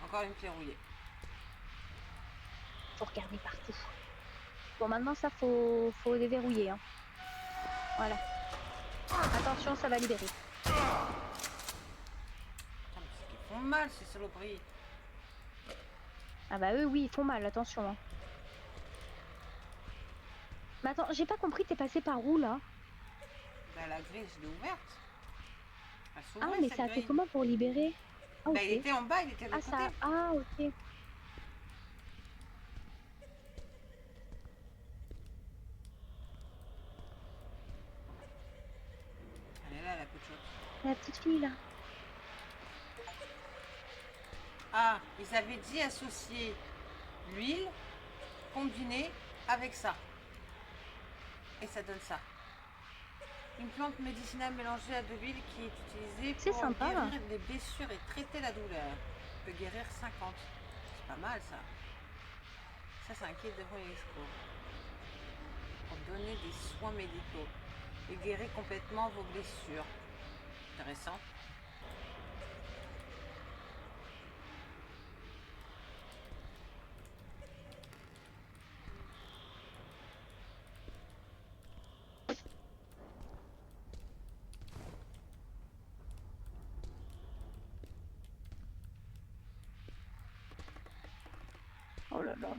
Encore une clé rouillée. Faut regarder partout. Bon, maintenant, ça, faut déverrouiller. Hein. Voilà. Attention, ça va libérer. Putain, mais c'est qu'ils font mal, ces saloperies. Ah bah eux, oui, ils font mal, attention. Hein. Mais attends, j'ai pas compris, t'es passé par où, là? Bah, la grille, je l'ai ouverte. Elle Ah, s'ouvrait, mais cette ça a fait grille. comment pour libérer? Ah, Bah, ok. il était en bas, il était de Ah, l'autre côté. ça... Ah, ok. Elle est là, la petite chose. La petite fille, là. Ah, ils avaient dit associer l'huile combinée avec ça. Et ça donne ça. Une plante médicinale mélangée à de l'huile qui est utilisée C'est pour sympa. guérir les blessures et traiter la douleur. Peut guérir 50. C'est pas mal ça. Ça c'est un kit de Esco. Pour donner des soins médicaux et guérir complètement vos blessures. Intéressant. Oh là là.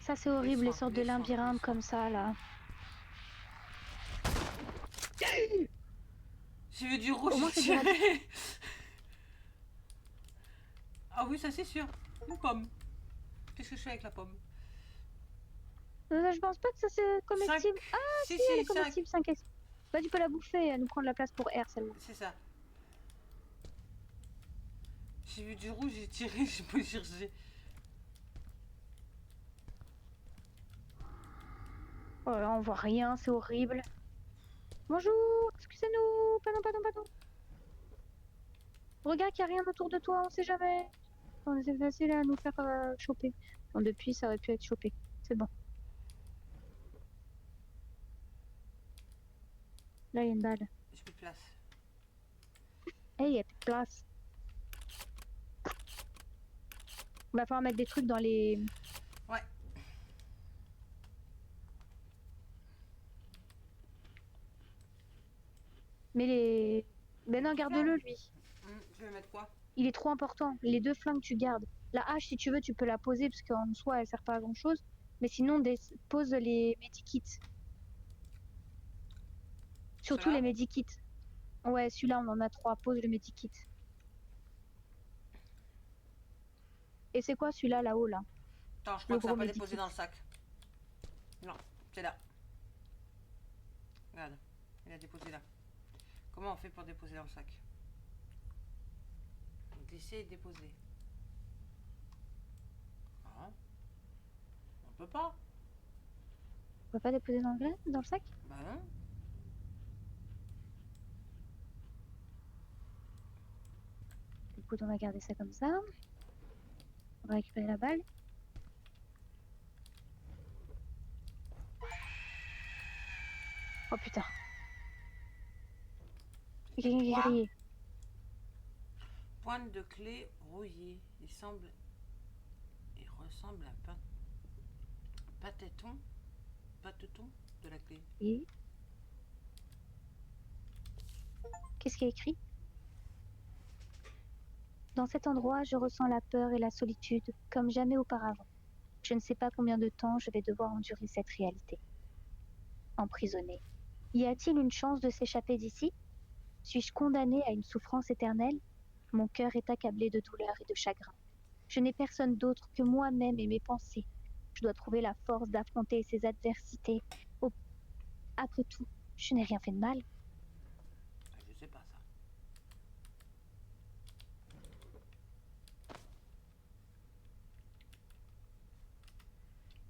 Ça, c'est horrible, les soins, sortes de les soins, labyrinthes les soins. comme ça, là. J'ai vu du rouge, Au moins, j'ai c'est du tiré. Ah oui, ça c'est sûr. Une pomme. Qu'est-ce que je fais avec la pomme? Je pense pas que ça c'est comestible. Cinq. Ah, Si, si, elle est si, 5. comestible, 5 S. Bah, tu peux la bouffer, elle nous prend de la place pour R, celle-là. C'est ça. J'ai vu du rouge, j'ai tiré, j'ai pas cherché. Oh là, on voit rien, c'est horrible. Bonjour, excusez-nous, pardon, pardon, pardon. Regarde qu'il n'y a rien autour de toi, on sait jamais. On est facile à nous faire choper. Bon, depuis, ça aurait pu être chopé. C'est bon. Là, il y a une balle. J'ai plus de place. Hey, il n'y a plus de place. On va falloir mettre des trucs dans les... Ouais. Mais les... Ben non, garde-le, lui. Je vais mettre quoi? Il est trop important. Les 2 flingues, tu gardes. La hache, si tu veux, tu peux la poser parce qu'en soi, elle sert pas à grand chose. Mais sinon, pose les medikits. Surtout Ceux-là les medikits. Ouais, celui-là, on en a 3. Pose le medikit. Et c'est quoi celui-là, là-haut, là? Attends, je crois Le que ça gros n'a pas déposé medikit. dans le sac. Non, c'est là. Regarde, il a déposé là. Comment on fait pour déposer dans le sac? Glisser et déposer. Non. On peut pas. On peut pas déposer dans le sac? Bah non. Écoute, on va garder ça comme ça. On va récupérer la balle. Oh putain. Il y a quelqu'un qui a crié. Pointe de clé rouillée. Il ressemble à un pâteton de la clé. Et... Qu'est-ce qu'il y a écrit? Dans cet endroit, je ressens la peur et la solitude comme jamais auparavant. Je ne sais pas combien de temps je vais devoir endurer cette réalité. Emprisonné. Y a-t-il une chance de s'échapper d'ici? Suis-je condamné à une souffrance éternelle? Mon cœur est accablé de douleur et de chagrin. Je n'ai personne d'autre que moi-même et mes pensées. Je dois trouver la force d'affronter ces adversités. Au- Après tout, je n'ai rien fait de mal. Je sais pas ça.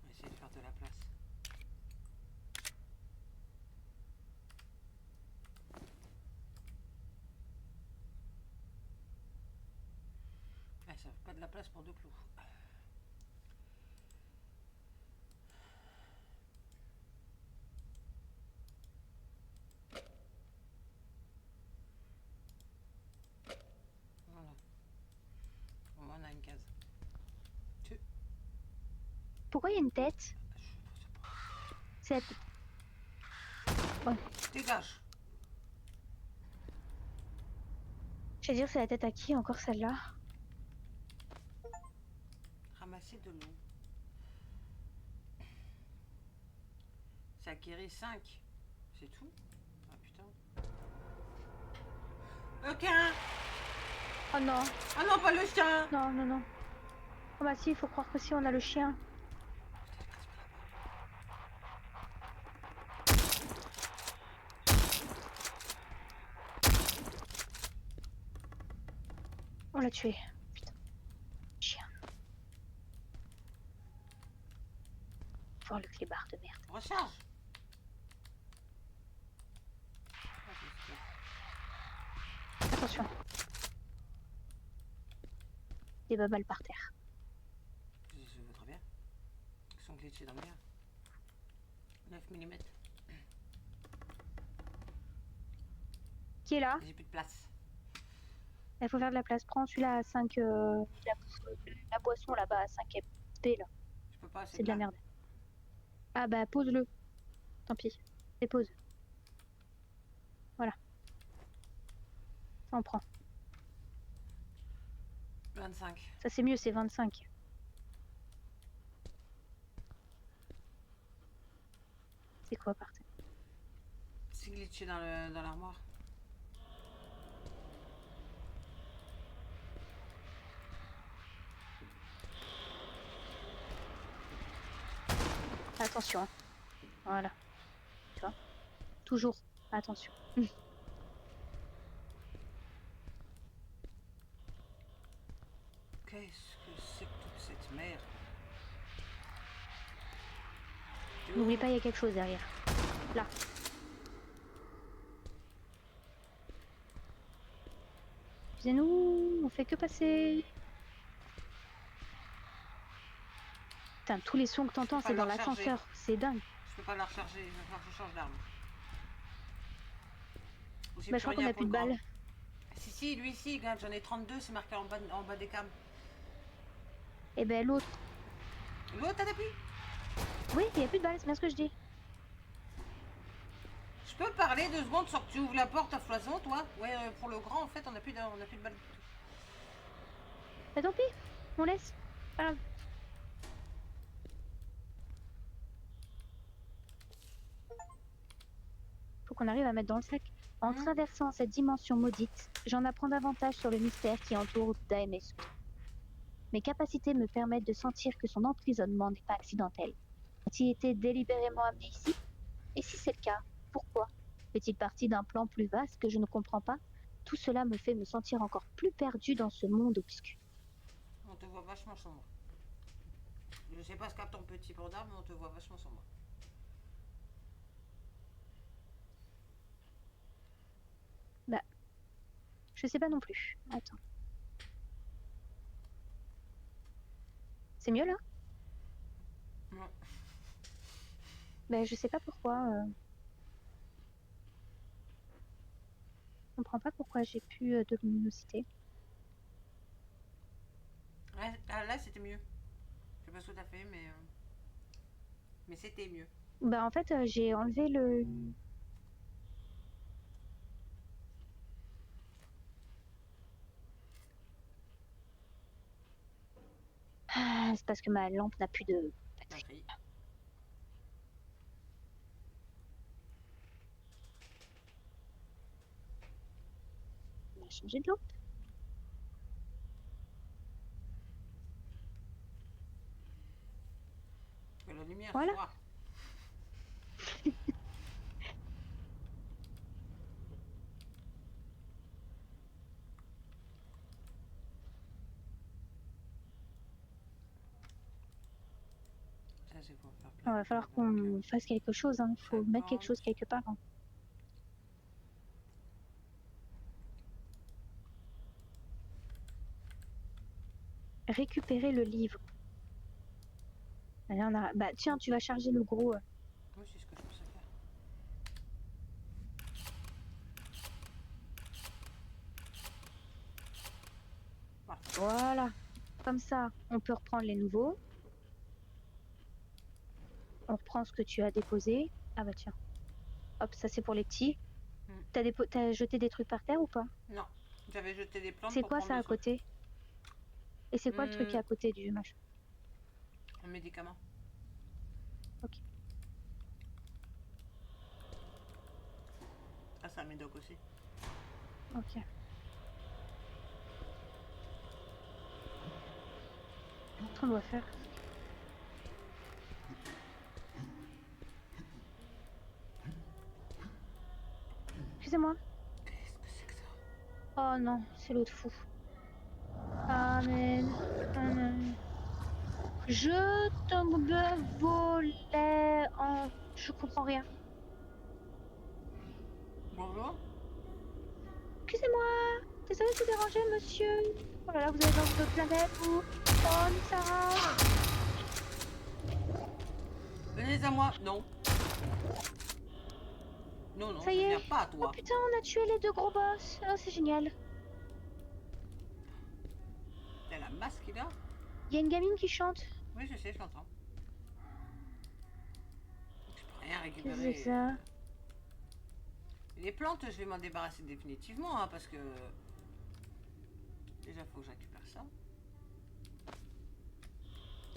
On va essayer de faire de la place. Ah, ça fait pas de la place pour deux clous. Voilà. Au moins on a une case. Pourquoi il y a une tête? C'est la tête. Ouais. Dégage. Je vais dire c'est la tête à qui encore celle-là? Ramasser de l'eau. Ça guérit 5. C'est tout? Ah putain. Aucun. Oh non, Ah non, pas le chien. non, non, non. Oh bah si, il faut croire que si on a le chien. On l'a tué. Putain. Chien. Voir le clébard de merde. Recharge. Attention. Des babales par terre. Je veux très bien. Ils sont glitchés dans le mien. 9 mm. Qui est là? J'ai plus de place. Il faut faire de la place. Prends celui-là à 5... la boisson là-bas à 5 SP là. Je peux pas, C'est de la merde. Ah bah pose-le. Tant pis. Dépose. Voilà. Ça on prend. 25. Ça c'est mieux, c'est 25. C'est quoi par terre? C'est glitché dans l'armoire. Attention. Hein. Voilà. Tu vois? Toujours. Attention. Qu'est-ce que c'est que toute cette merde? N'oublie pas, il y a quelque chose derrière. Là. Excusez-nous, on fait que passer. Putain, tous les sons que t'entends, c'est dans l'ascenseur. C'est dingue. Je peux pas la recharger, il va falloir que je change d'arme. Bah, je crois qu'on a plus de balles. Si, lui ici, regarde, j'en ai 32, c'est marqué en bas des cams. Et ben l'autre. L'autre, t'as plus? Oui, il y a plus de balles, c'est bien ce que je dis. Je peux parler 2 secondes sans que tu ouvres la porte à foison, toi? Ouais, pour le grand, en fait, on n'a plus de balles. Bah tant pis, on laisse. Pas grave. Faut qu'on arrive à mettre dans le sac. En traversant cette dimension maudite, j'en apprends davantage sur le mystère qui entoure Daemesu. Mes capacités me permettent de sentir que son emprisonnement n'est pas accidentel. A-t-il été délibérément amené ici? Et si c'est le cas, pourquoi? Fait-il partie d'un plan plus vaste que je ne comprends pas? Tout cela me fait me sentir encore plus perdu dans ce monde obscur. On te voit vachement sombre. Je sais pas ce qu'a ton petit panda, mais on te voit vachement sombre. Bah, je sais pas non plus. Attends. C'est mieux là? Non. Bah, je sais pas pourquoi. Je comprends pas pourquoi j'ai plus de luminosité. Ouais, là, c'était mieux. Je sais pas ce que t'as fait, mais c'était mieux. Bah, en fait, j'ai enlevé le. Ah, c'est parce que ma lampe n'a plus de batterie. On va changer de lampe. Voilà. Soir. Ça, c'est pour faire Il plein va de falloir trucs, qu'on donc, fasse quelque chose, hein. Faut mettre quelque 50. chose quelque part, hein. Récupérer le livre. Allez, bah tiens, tu vas charger le gros. Oui, c'est ce que je pensais faire. Parfait. Voilà. Comme ça, on peut reprendre les nouveaux. On reprend ce que tu as déposé. Ah bah tiens. Hop, ça c'est pour les petits. Hmm. T'as jeté des trucs par terre ou pas? Non, j'avais jeté des plantes C'est pour quoi prendre ça le à souffle. côté? Et c'est quoi le truc qui est à côté du machin? Un médicament. Ok. Ah, c'est un médoc aussi. Ok. Qu'est-ce qu'on doit faire? Excusez-moi. Qu'est-ce que c'est que ça? Oh non, c'est l'autre fou. Amen. Amen. Je tombe voler en... Je comprends rien. Bonjour. Excusez-moi. Désolée de vous déranger, monsieur. Oh là là, vous avez votre planète, vous. Oh, Sarah. Venez à moi. Non. Non, non, Ça y je est. viens pas à Oh toi. putain, on a tué les deux gros boss. Oh, c'est génial. T'as la masse qu'il a? Il y a une gamine qui chante. Oui, je sais, je l'entends. Je peux rien Qu'est-ce que c'est que récupérer. ça? Les plantes, je vais m'en débarrasser définitivement, hein, parce que... Déjà, faut que je récupère ça.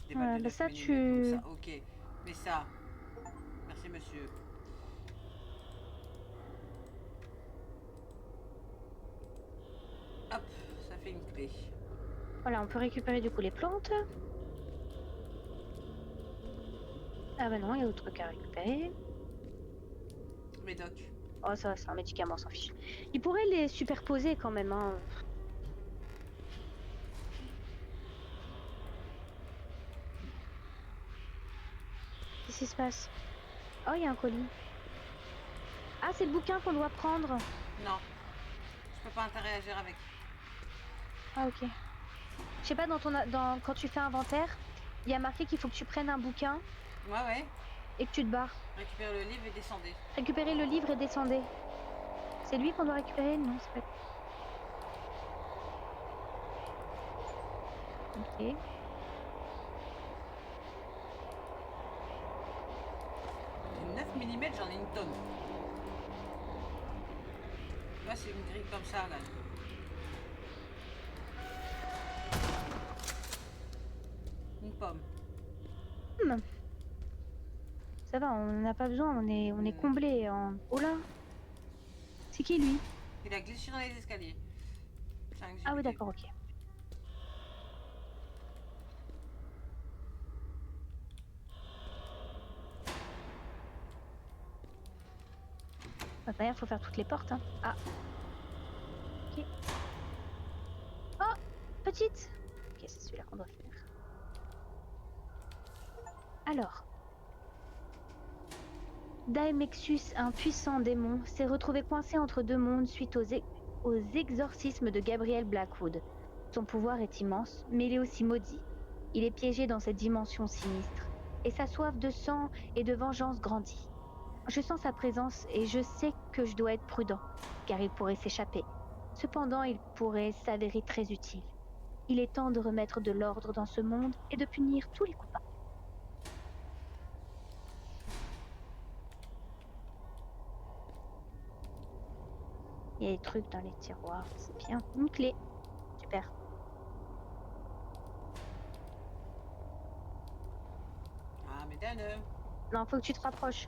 Des balles Ouais, de bah 9 ça, mm comme tu... ça, ok. Mais ça... Merci, monsieur. Hop, ça fait une clé. Voilà, on peut récupérer du coup les plantes. Ah bah non, il y a d'autres trucs à récupérer. Médoc. Oh, ça, c'est un médicament, on s'en fiche. Il pourrait les superposer quand même, hein. Qu'est-ce qui se passe? Oh, il y a un colis. Ah, c'est le bouquin qu'on doit prendre. Non, je peux pas interagir avec. Ah, ok. Je sais pas, quand tu fais inventaire, il y a marqué qu'il faut que tu prennes un bouquin Ouais, ouais. et que tu te barres. Récupère le livre et descendez. Récupérez le livre et descendez. C'est lui qu'on doit récupérer? Non, c'est pas lui. Ok. Les 9 mm, j'en ai une tonne. Là, c'est une grille comme ça, là. Une pomme. Ça va, on n'a pas besoin, on est comblé en... Oh là! C'est qui lui? Il a glissé dans les escaliers. Ah oui, d'accord, ok. D'ailleurs, faut faire toutes les portes, hein. Ah. Ok. Oh! Petite! Ok, c'est celui-là qu'on doit faire. Alors. Daemexus, un puissant démon, s'est retrouvé coincé entre deux mondes suite aux exorcismes de Gabriel Blackwood. Son pouvoir est immense, mais il est aussi maudit. Il est piégé dans cette dimension sinistre, et sa soif de sang et de vengeance grandit. Je sens sa présence et je sais que je dois être prudent, car il pourrait s'échapper. Cependant, il pourrait s'avérer très utile. Il est temps de remettre de l'ordre dans ce monde et de punir tous les coupables. Il y a des trucs dans les tiroirs, c'est bien. Une clé. Super. Ah, mais donne. Non, faut que tu te rapproches.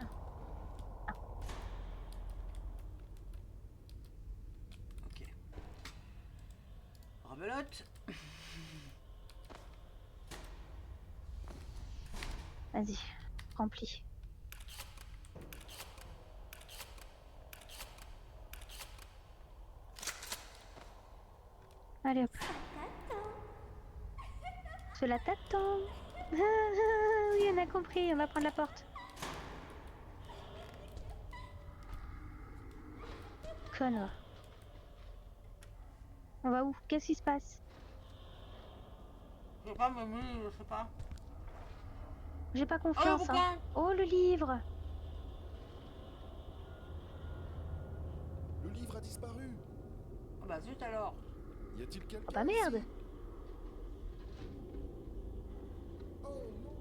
Ok. Rebelote. Vas-y. rempli. Allez hop. Cela t'attend. Oui, on a compris, on va prendre la porte. Connard. On va où? Qu'est-ce qui se passe? Je sais pas, mamie, je sais pas. J'ai pas Oh, le confiance. bouquin! Oh, le livre! Le livre a disparu. Oh bah zut alors. Y a-t-il quelqu'un Oh bah merde! ici? Oh non.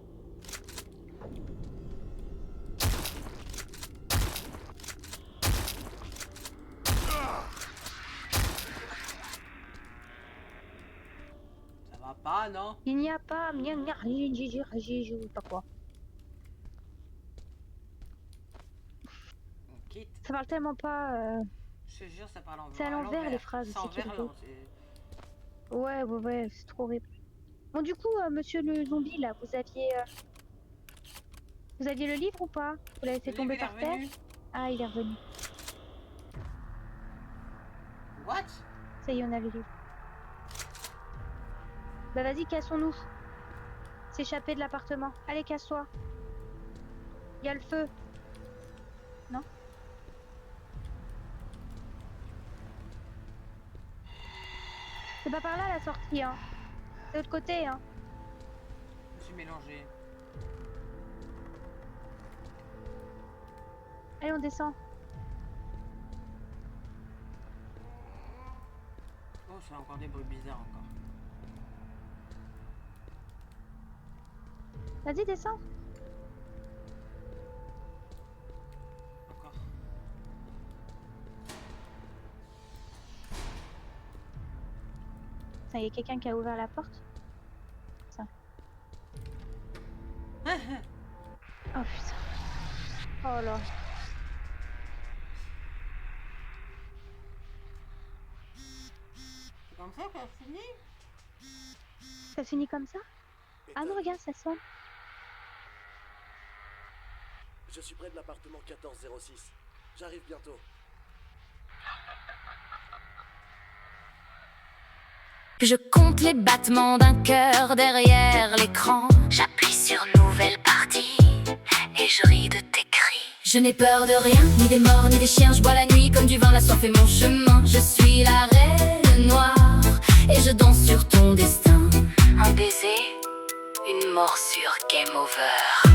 Ça va pas, non? Il n'y a pas... pas quoi. On quitte. Ça parle tellement pas... Je te jure, ça parle en C'est à l'envers, les phrases, C'est c'est en verlan. rigolo. Ouais, c'est trop horrible. Bon, du coup, monsieur le zombie, là, vous aviez le livre ou pas? Vous l'avez fait tomber par terre? Ah, il est revenu. What? Ça y est, on a le livre. Bah vas-y, cassons-nous. S'échapper de l'appartement. Allez, casse-toi. Il y a le feu. Non? C'est pas par là la sortie, hein. C'est de l'autre côté, hein. Je me suis mélangé. Allez, on descend. Oh, c'est encore des bruits bizarres encore. Vas-y, descends. Encore. Ça y est, quelqu'un qui a ouvert la porte. Ça. Oh putain. Oh là. C'est comme ça qu'on a fini? Ça finit comme ça? Ah non, regarde, ça sonne. Je suis près de l'appartement 1406. J'arrive bientôt. Je compte les battements d'un cœur derrière l'écran. J'appuie sur nouvelle partie et je ris de tes cris. Je n'ai peur de rien, ni des morts, ni des chiens. Je bois la nuit comme du vin, la soif est mon chemin. Je suis la reine noire et je danse sur ton destin. Un baiser, une morsure, game over.